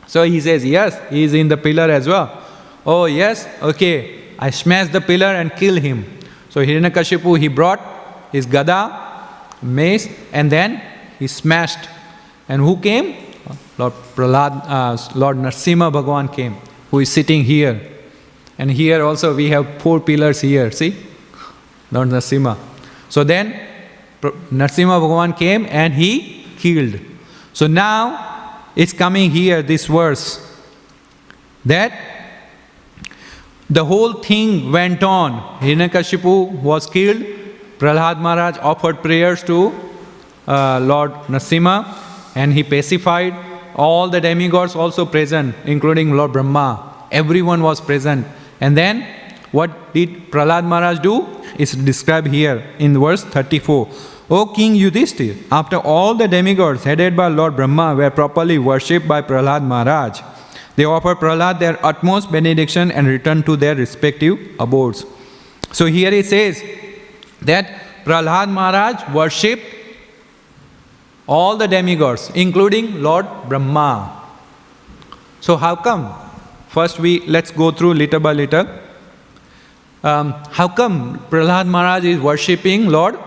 So he says, yes, he is in the pillar as well. Oh yes, okay, I smash the pillar and kill him. So Hiranyakashipu, he brought his gada, mace, and then he smashed. And who came? Lord Narasimha Bhagavan came, who is sitting here. And here also we have 4 pillars here, see? Lord Narasimha. So then Narasimha Bhagavan came and he killed. So now it's coming here, this verse, that the whole thing went on. Hiranyakashipu was killed. Prahlad Maharaj offered prayers to Lord Narasimha, and he pacified. All the demigods also present, including Lord Brahma. Everyone was present. And then what did Prahlad Maharaj do? It's described here in verse 34. O King Yudhishthira, after all the demigods headed by Lord Brahma were properly worshipped by Prahlad Maharaj, they offered Prahlad their utmost benediction and returned to their respective abodes. So here it says that Prahlad Maharaj worshipped all the demigods, including Lord Brahma. So how come? First let's go through little by little. How come Prahlad Maharaj is worshipping Lord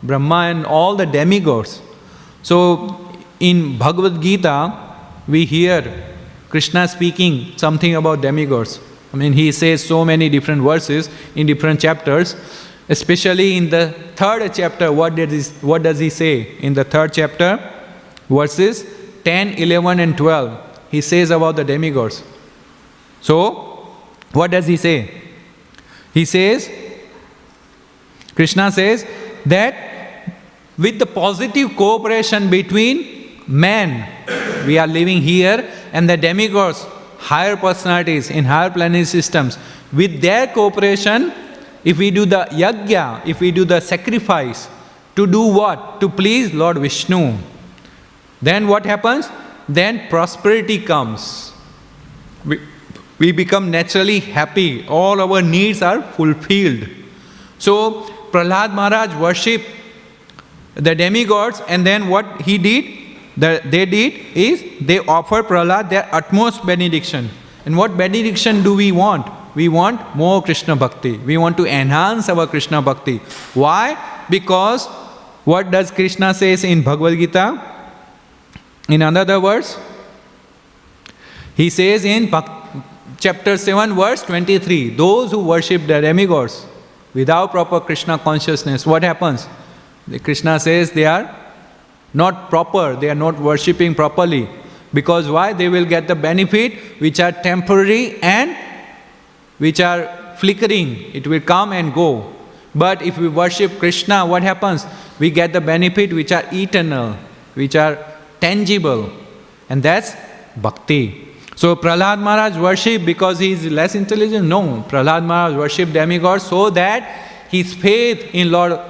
Brahma and all the demigods? So in Bhagavad Gita, we hear Krishna speaking something about demigods. I mean, he says so many different verses in different chapters. Especially in the 3rd chapter, what does he say? In the 3rd chapter, verses 10, 11 and 12, he says about the demigods. So, what does he say? He says, Krishna says that with the positive cooperation between man, we are living here, and the demigods, higher personalities in higher planetary systems, with their cooperation, if we do the yajna, if we do the sacrifice, to do what? To please Lord Vishnu. Then what happens? Then prosperity comes. We become naturally happy. All our needs are fulfilled. So Prahlad Maharaj worshipped the demigods, and then what he did? They did is they offered Prahlad their utmost benediction. And what benediction do we want? We want more Krishna Bhakti. We want to enhance our Krishna Bhakti. Why? Because what does Krishna says in Bhagavad Gita? In another verse, he says in chapter 7 verse 23, those who worship the demigods without proper Krishna consciousness, what happens? Krishna says they are not proper, they are not worshipping properly. Because why? They will get the benefit which are temporary and which are flickering. It will come and go. But if we worship Krishna, what happens? We get the benefit which are eternal, which are tangible. And that's bhakti. So Prahlad Maharaj worshipped because he is less intelligent? No. Prahlad Maharaj worshipped demigods so that his faith in Lord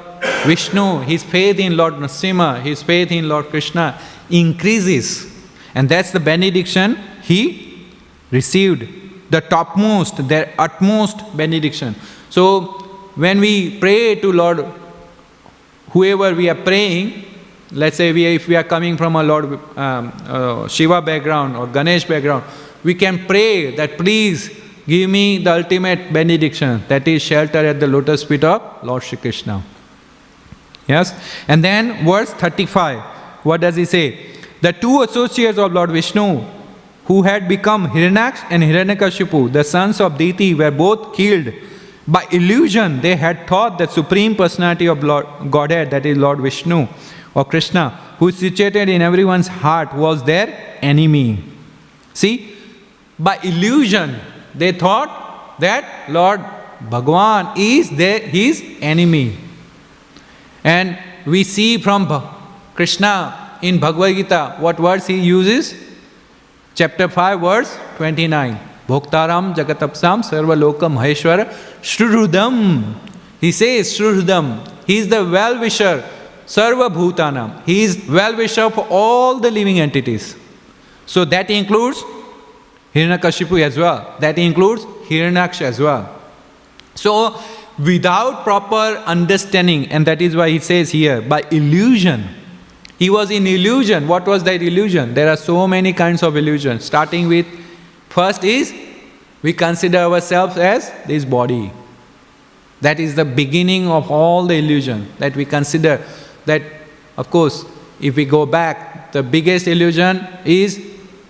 Vishnu, his faith in Lord Narasimha, his faith in Lord Krishna increases. And that's the benediction he received. The topmost, their utmost benediction. So when we pray to Lord, whoever we are praying, let's say if we are coming from a Lord Shiva background or Ganesh background, we can pray that please give me the ultimate benediction, that is shelter at the lotus feet of Lord Shri Krishna. Yes? And then verse 35, what does he say? The 2 associates of Lord Vishnu, who had become Hiranyaksh and Hiranyakashipu, the sons of Diti, were both killed. By illusion, they had thought the Supreme Personality of Lord Godhead, that is Lord Vishnu or Krishna, who is situated in everyone's heart, was their enemy. See, by illusion, they thought that Lord Bhagavan is his enemy. And we see from Krishna in Bhagavad Gita, what words he uses? Chapter 5, verse 29. Bhoktaram jagatapsam sarva lokam maheshwara shrudam. He says shrudam. He is the well-wisher, sarva bhutanam. He is well-wisher for all the living entities. So that includes Hiranyakashipu as well. That includes Hiranyaksh as well. So without proper understanding, and that is why he says here, by illusion. He was in illusion. What was that illusion? There are so many kinds of illusions. Starting with, first is, we consider ourselves as this body. That is the beginning of all the illusion. That we consider that Of course, if we go back, the biggest illusion is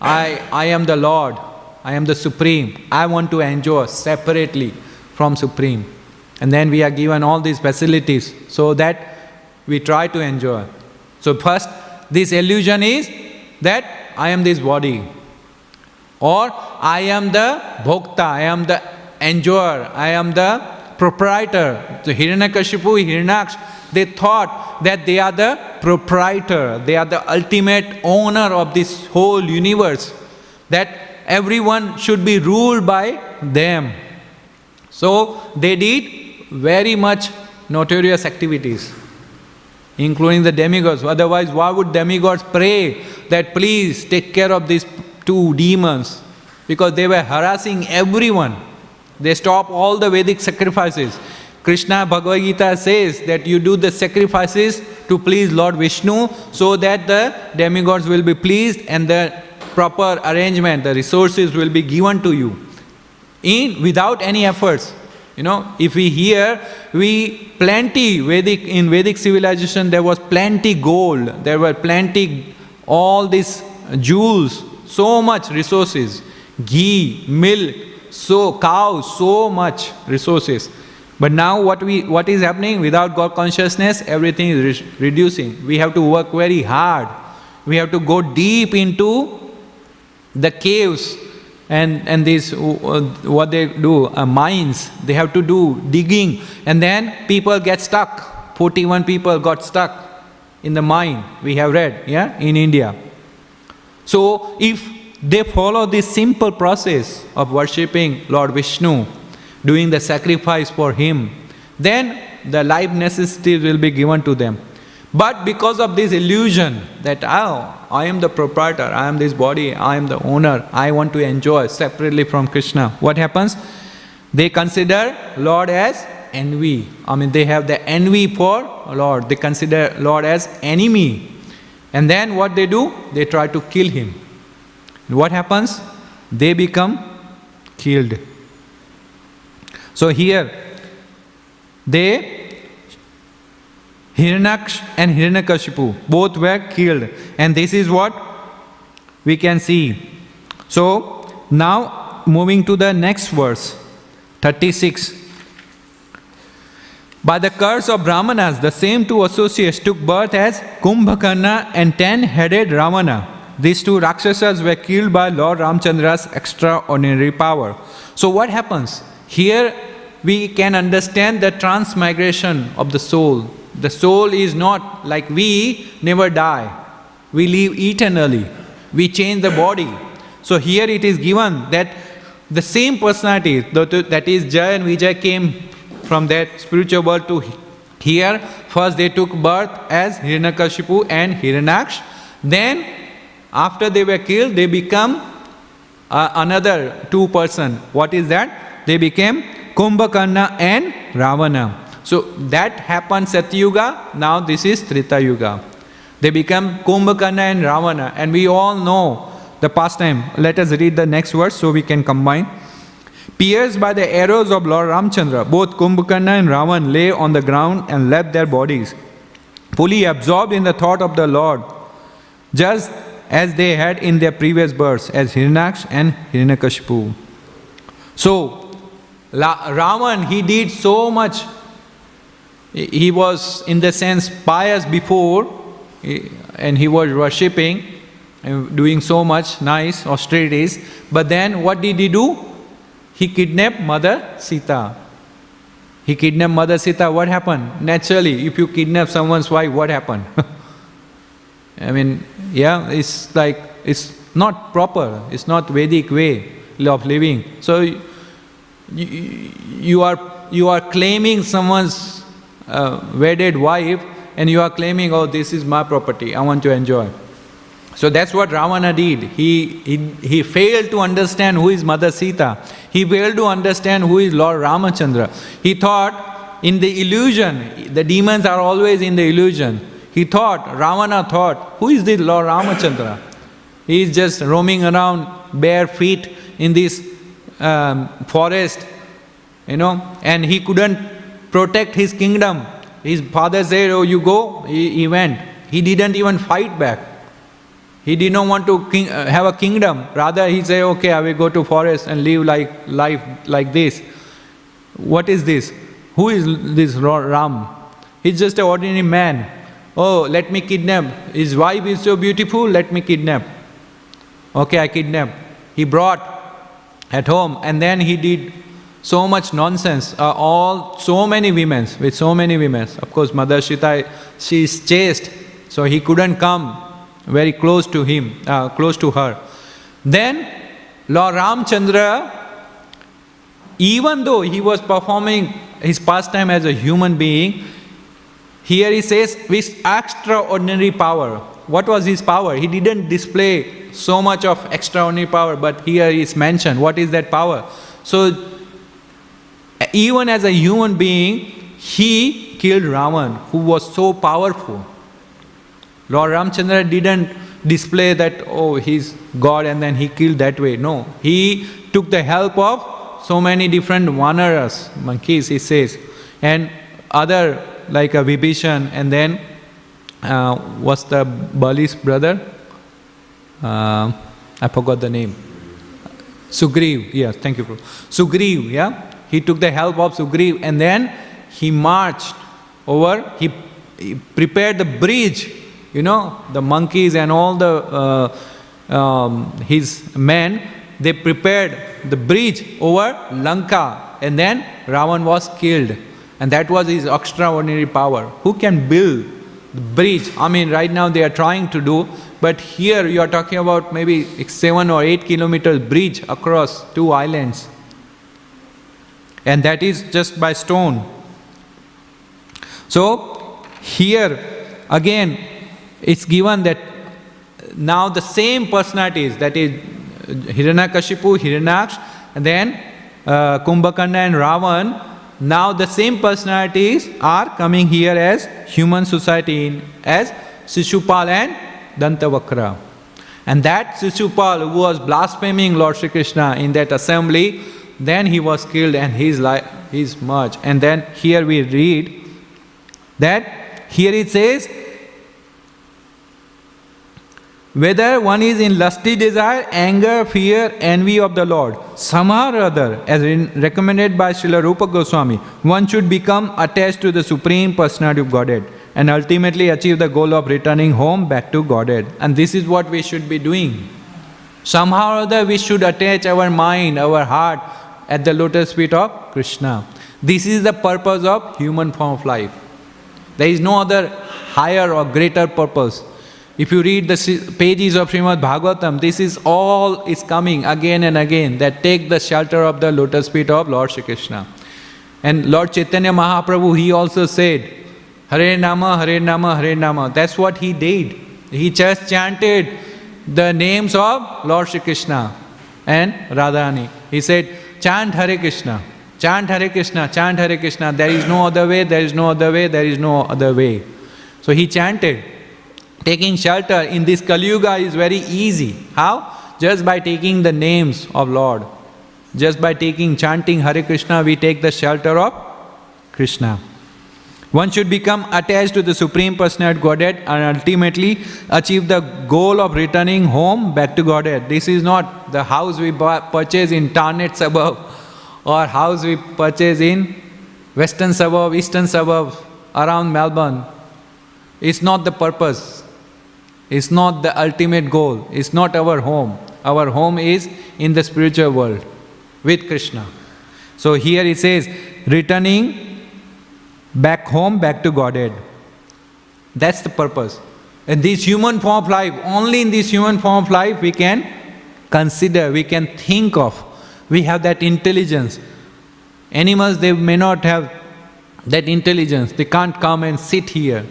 I am the Lord, I am the Supreme, I want to enjoy separately from Supreme. And then we are given all these facilities so that we try to enjoy. So first, this illusion is that I am this body, or I am the bhokta, I am the enjoyer, I am the proprietor. So Hiranyakashipu, Hiranyaksh, they thought that they are the proprietor, they are the ultimate owner of this whole universe, that everyone should be ruled by them. So they did very much notorious activities, including the demigods. Otherwise, why would demigods pray that please take care of these two demons? Because they were harassing everyone. They stopped all the Vedic sacrifices. Krishna Bhagavad Gita says that you do the sacrifices to please Lord Vishnu so that the demigods will be pleased and the proper arrangement, the resources will be given to you without any efforts. If we hear, in Vedic civilization there was plenty gold, there were plenty, all these jewels, so much resources, ghee, milk, cows, so much resources. But now what is happening? Without God consciousness, everything is reducing. We have to work very hard. We have to go deep into the caves and these, what they do, mines. They have to do digging, and then people get stuck. 41 people got stuck in the mine, we have read, in India. So if they follow this simple process of worshipping Lord Vishnu, doing the sacrifice for him, then the life necessities will be given to them. But because of this illusion that, I am the proprietor, I am this body, I am the owner, I want to enjoy separately from Krishna, what happens? They consider Lord as envy. They have the envy for Lord. They consider Lord as enemy. And then what they do? They try to kill him. What happens? They become killed. So here, Hiranyaksh and Hiranyakashipu, both were killed. And this is what we can see. So, now moving to the next verse, 36. By the curse of Brahmanas, the same two associates took birth as Kumbhakarna and 10-headed Ravana. These two Rakshasas were killed by Lord Ramchandra's extraordinary power. So what happens? Here we can understand the transmigration of the soul. The soul is not like we never die. We live eternally. We change the body. So here it is given that the same personality, that is Jaya and Vijay, came from that spiritual world to here. First they took birth as Hiranyakashipu and Hiranyaksh. Then after they were killed, they become another two person. What is that? They became Kumbhakarna and Ravana. So that happened Satyuga, now this is Treta Yuga. They become Kumbhakarna and Ravana, and we all know the pastime. Let us read the next verse so we can combine. Pierced by the arrows of Lord Ramchandra, both Kumbhakarna and Ravan lay on the ground and left their bodies, fully absorbed in the thought of the Lord, just as they had in their previous births as Hiranyaksh and Hiranyakashipu. So, Ravan, he did so much. He was, in the sense, pious before, and he was worshipping and doing so much nice austerities. But then what did he do? He kidnapped Mother Sita. He kidnapped Mother Sita. What happened? Naturally, if you kidnap someone's wife, what happened? It's like, it's not proper. It's not Vedic way of living. So you are claiming someone's wedded wife, and you are claiming, oh, this is my property, I want to enjoy. So that's what Ravana did. He failed to understand who is Mother Sita. He failed to understand who is Lord Ramachandra. He thought in the illusion, the demons are always in the illusion. Ravana thought, who is this Lord Ramachandra? He is just roaming around bare feet in this forest, and he couldn't protect his kingdom. His father said, oh, you go. He went. he didn't even fight back. He did not want to have a kingdom. Rather, he said, okay, I will go to forest and live life like this. What is this? Who is this Ram? He's just an ordinary man. Oh, let me kidnap. His wife is so beautiful, let me kidnap. Okay, I kidnap. He brought at home, and then he did so much nonsense. So many women. Of course, Mother Sita, she is chaste, so he couldn't come very close to her. Then Lord Ramchandra, even though he was performing his pastime as a human being, here he says with extraordinary power. What was his power? He didn't display so much of extraordinary power, but here is mentioned. What is that power? So, even as a human being, he killed Ravan, who was so powerful. Lord Ramchandra didn't display that, oh, he's God and then he killed that way. No, he took the help of so many different vanaras, monkeys, he says, and other like a Vibhishan, and then what's the Bali's brother? I forgot the name. Sugriv, yes, thank you, Prabhu. Sugriv, yeah? He took the help of Sugriv, and then he marched over, he prepared the bridge, the monkeys and all the his men, they prepared the bridge over Lanka, and then Ravan was killed. And that was his extraordinary power. Who can build the bridge? I mean, right now they are trying to do, but here you are talking about maybe 7 or 8 kilometers bridge across 2 islands. And that is just by stone. So, here again, it's given that now the same personalities, that is Hiranyakashipu, Hiranyaksh, and then Kumbhakarna and Ravan, now the same personalities are coming here as human society, as Shishupal and Dantavakra. And that Shishupal who was blaspheming Lord Shri Krishna in that assembly, then he was killed and he's merged. And then here we read that, here it says, whether one is in lusty desire, anger, fear, envy of the Lord, somehow or other, as recommended by Srila Rupa Goswami, one should become attached to the Supreme Personality of Godhead and ultimately achieve the goal of returning home back to Godhead. And this is what we should be doing. Somehow or other we should attach our mind, our heart at the lotus feet of Krishna. This is the purpose of human form of life. There is no other higher or greater purpose. If you read the pages of Śrīmad Bhāgavatam, this is all is coming again and again, that take the shelter of the lotus feet of Lord Shri Krishna. And Lord Chaitanya Mahaprabhu, he also said, Hare Nama, Hare Nama, Hare Nama. That's what he did. He just chanted the names of Lord Shri Krishna and Radharani. He said, chant Hare Krishna, chant Hare Krishna, chant Hare Krishna. There is no other way, there is no other way, there is no other way. So he chanted. Taking shelter in this Kali Yuga is very easy. How? Just by taking the names of Lord. Just by chanting Hare Krishna, we take the shelter of Krishna. One should become attached to the Supreme Personality of Godhead and ultimately achieve the goal of returning home back to Godhead. This is not the house we purchase in Tarnet suburb or house we purchase in western suburb, eastern suburb around Melbourne. It's not the purpose. It's not the ultimate goal. It's not our home. Our home is in the spiritual world with Krishna. So here it says, returning back home, back to Godhead. That's the purpose. In this human form of life, only in this human form of life we can consider, we can think of. We have that intelligence. Animals, they may not have that intelligence. They can't come and sit here.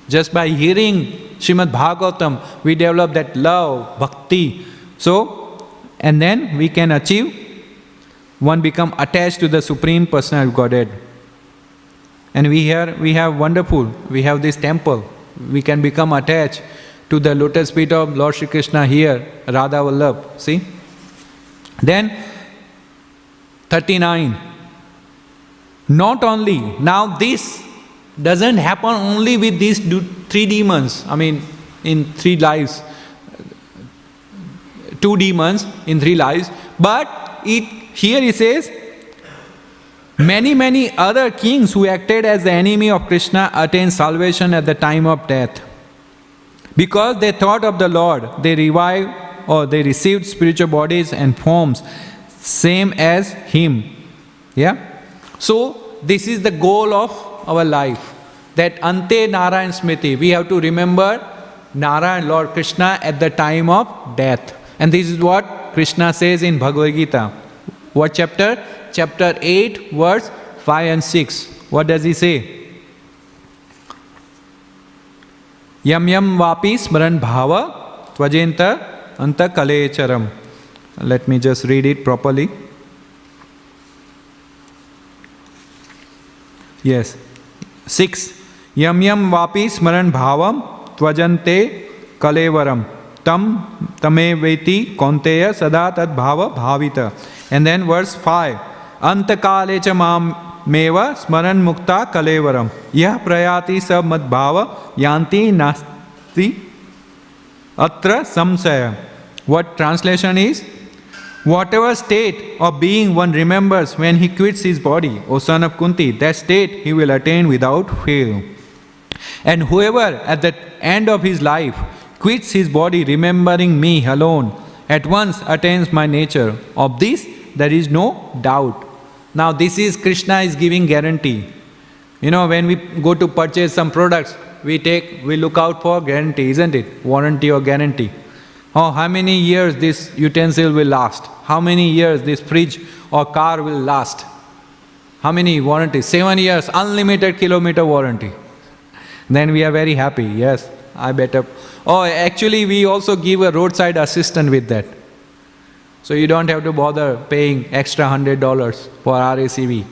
Just by hearing Śrīmad Bhāgavatam, we develop that love, bhakti. So, and then we can achieve, one become attached to the Supreme Personality of Godhead. And we have wonderful, we have this temple. We can become attached to the lotus feet of Lord Shri Krishna here, Radha Vallabh. See? Then, 39. Not only, now this doesn't happen only with these three demons. I mean, in 3 lives. 2 demons in 3 lives. But here he says, many other kings who acted as the enemy of Krishna attained salvation at the time of death. Because they thought of the Lord, they revived or they received spiritual bodies and forms same as him. Yeah? So, this is the goal of our life. That Ante Narayan Smriti, we have to remember Narayan, Lord Krishna, at the time of death. And this is what Krishna says in Bhagavad Gita. What chapter? Chapter 8, verse 5 and 6. What does he say? Yam yam vapi smaran bhava tvajenta anta kalecharam. Let me just read it properly. Yes. 6. Yam yam vapi smaran bhavam tvajante kalevaram. Tam tame veti konteya sada tad bhava bhavita. And then verse 5. Antakale cha mam meva smaran mukta kalevaram. Yah prayati sab mad bhava yanti nasti atra samsaya. What translation is? Whatever state of being one remembers when he quits his body, O son of Kunti, that state he will attain without fail. And whoever at the end of his life quits his body remembering me alone, at once attains my nature. Of this there is no doubt. Now this is Krishna is giving guarantee. When we go to purchase some products, we look out for guarantee, isn't it? Warranty or guarantee. Oh, how many years this utensil will last? How many years this fridge or car will last? How many warranties? 7 years, unlimited kilometer warranty. Then we are very happy. Yes, I better. Oh, actually we also give a roadside assistant with that. So you don't have to bother paying extra $100 for RACV.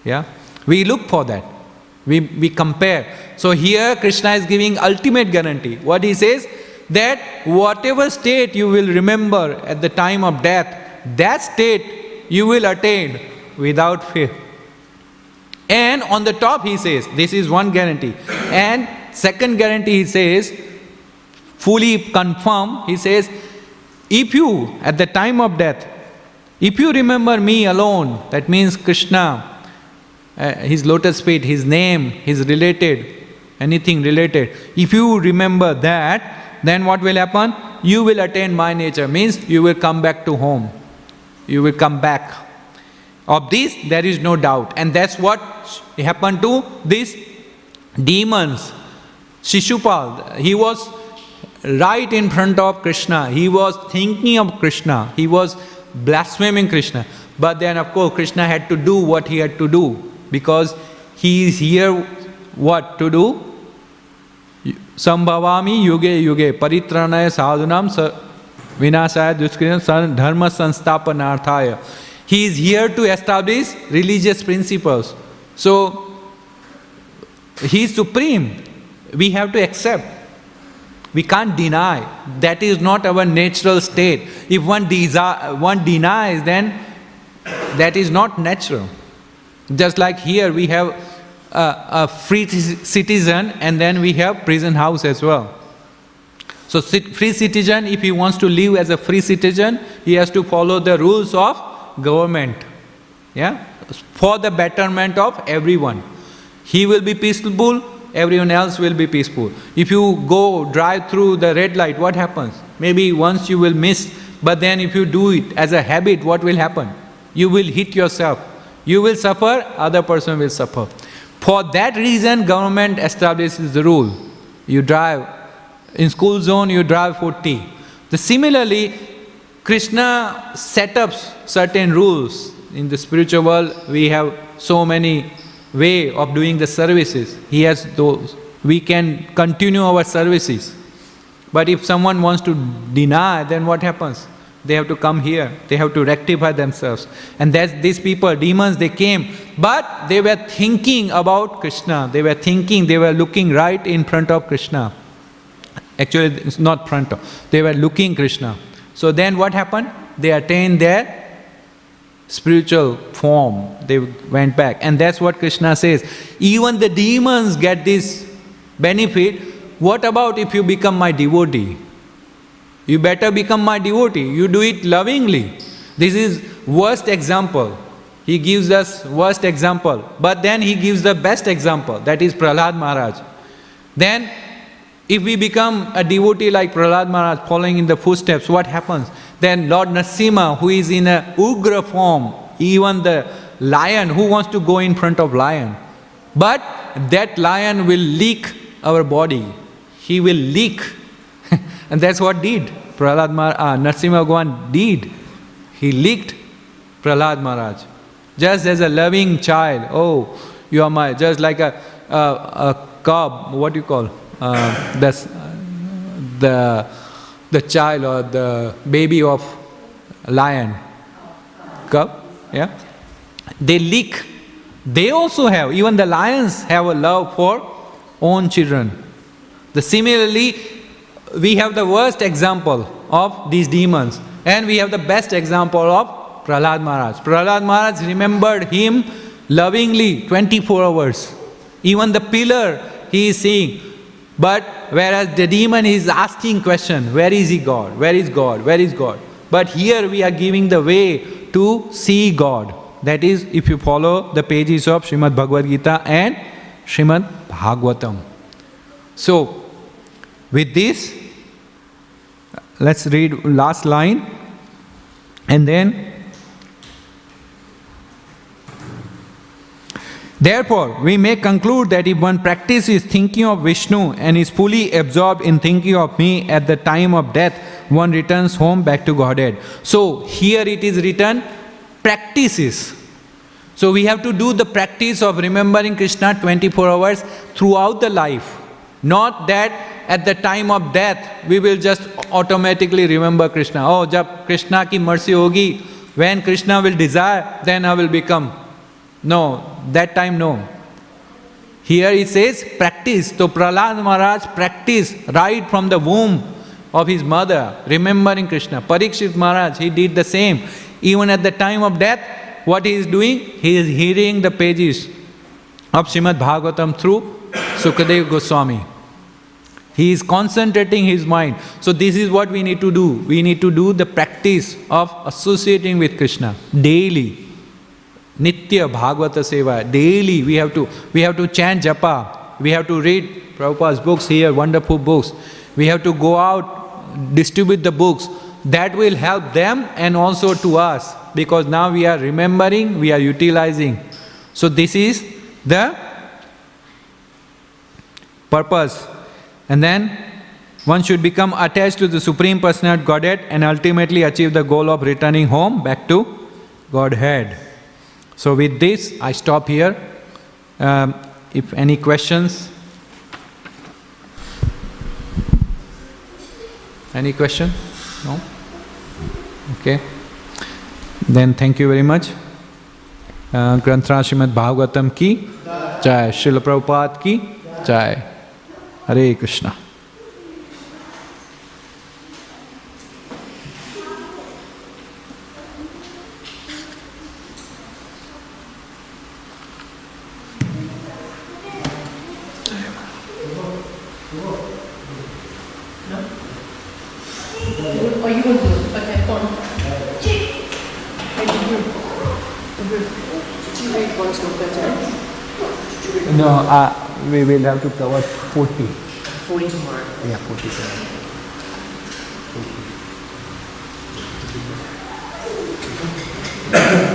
Yeah? We look for that. We compare. So here Krishna is giving ultimate guarantee. What he says? That whatever state you will remember at the time of death, that state you will attain without fear. And on the top he says, this is one guarantee. And second guarantee he says, fully confirm, he says, if you, at the time of death, if you remember me alone, that means Krishna, his lotus feet, his name, his related, anything related, if you remember that, then what will happen? You will attain my nature, means you will come back to home. You will come back. Of this, there is no doubt. And that's what happened to these demons. Shishupal, he was right in front of Krishna. He was thinking of Krishna. He was blaspheming Krishna. But then, of course, Krishna had to do what he had to do. Because he is here, what to do? Sambhavami yuge yuge paritranaya sadhunam vinasaya duskritam dharma sanstapanarthaya. He is here to establish religious principles. So, he is supreme. We have to accept. We can't deny. That is not our natural state. If one denies, then that is not natural. Just like here we have a free citizen and then we have prison house as well. So free citizen, if he wants to live as a free citizen, he has to follow the rules of government. Yeah? For the betterment of everyone. He will be peaceful, everyone else will be peaceful. If you go drive through the red light, what happens? Maybe once you will miss, but then if you do it as a habit, what will happen? You will hit yourself. You will suffer, other person will suffer. For that reason, government establishes the rule. You drive, in school zone you drive 40. Similarly, Krishna set up certain rules. In the spiritual world, we have so many way of doing the services. He has those. We can continue our services. But if someone wants to deny, then what happens? They have to come here. They have to rectify themselves. And that's these people, demons, they came. But they were thinking about Krishna. They were looking right in front of Krishna. Actually, it's not front of. They were looking Krishna. So then what happened? They attained their spiritual form. They went back. And that's what Krishna says. Even the demons get this benefit. What about if you become my devotee? You better become my devotee. You do it lovingly. This is worst example. He gives us worst example. But then he gives the best example. That is Prahlad Maharaj. Then if we become a devotee like Prahlad Maharaj, following in the footsteps, what happens? Then Lord Narasimha, who is in a ugra form, even the lion, who wants to go in front of lion? But that lion will lick our body. He will lick. And that's what did Prahlad Maharaj, Narasimha Bhagavan did. He licked Prahlad Maharaj. Just as a loving child, oh, you are my, just like a cub, what do you call? The child or the baby of lion, cub, yeah? They lick. They also have, even the lions have a love for own children. Similarly, we have the worst example of these demons, and we have the best example of Prahlad Maharaj. Prahlad Maharaj remembered him lovingly 24 hours. Even the pillar he is seeing. But whereas the demon is asking question, where is he God? Where is God? Where is God? But here we are giving the way to see God. That is, if you follow the pages of Śrīmad Bhagavad Gita and Śrīmad Bhāgavatam. So, with this, let's read last line, and then therefore, we may conclude that if one practices thinking of Vishnu and is fully absorbed in thinking of me at the time of death, one returns home back to Godhead. So, here it is written, practices. So, we have to do the practice of remembering Krishna 24 hours throughout the life. Not that at the time of death, we will just automatically remember Krishna. Oh, jab Krishna ki mercy hogi, when Krishna will desire, then I will become. No, that time no. Here it says practice. So Prahlad Maharaj practiced right from the womb of his mother, remembering Krishna. Parikshit Maharaj, he did the same. Even at the time of death, what he is doing? He is hearing the pages of Śrīmad Bhāgavatam through Sukadeva Goswami. He is concentrating his mind. So this is what we need to do. We need to do the practice of associating with Krishna daily. Nitya Bhagavata Seva, daily we have to chant japa, we have to read Prabhupada's books here, wonderful books. We have to go out, distribute the books. That will help them and also to us, because now we are remembering, we are utilizing. So this is the purpose. And then one should become attached to the Supreme Personality Godhead and ultimately achieve the goal of returning home back to Godhead. So with this, I stop here. If any questions? Any question? No? Okay. Then thank you very much. Granthra Śrīmad Bhāgavatam ki Jai. Srila Prabhupada ki Jai. Hare Krishna. Oh, you will do. Okay, go on. Did you read one till 13? No, we will have to cover 40. 40 tomorrow. Yeah, 40. 40.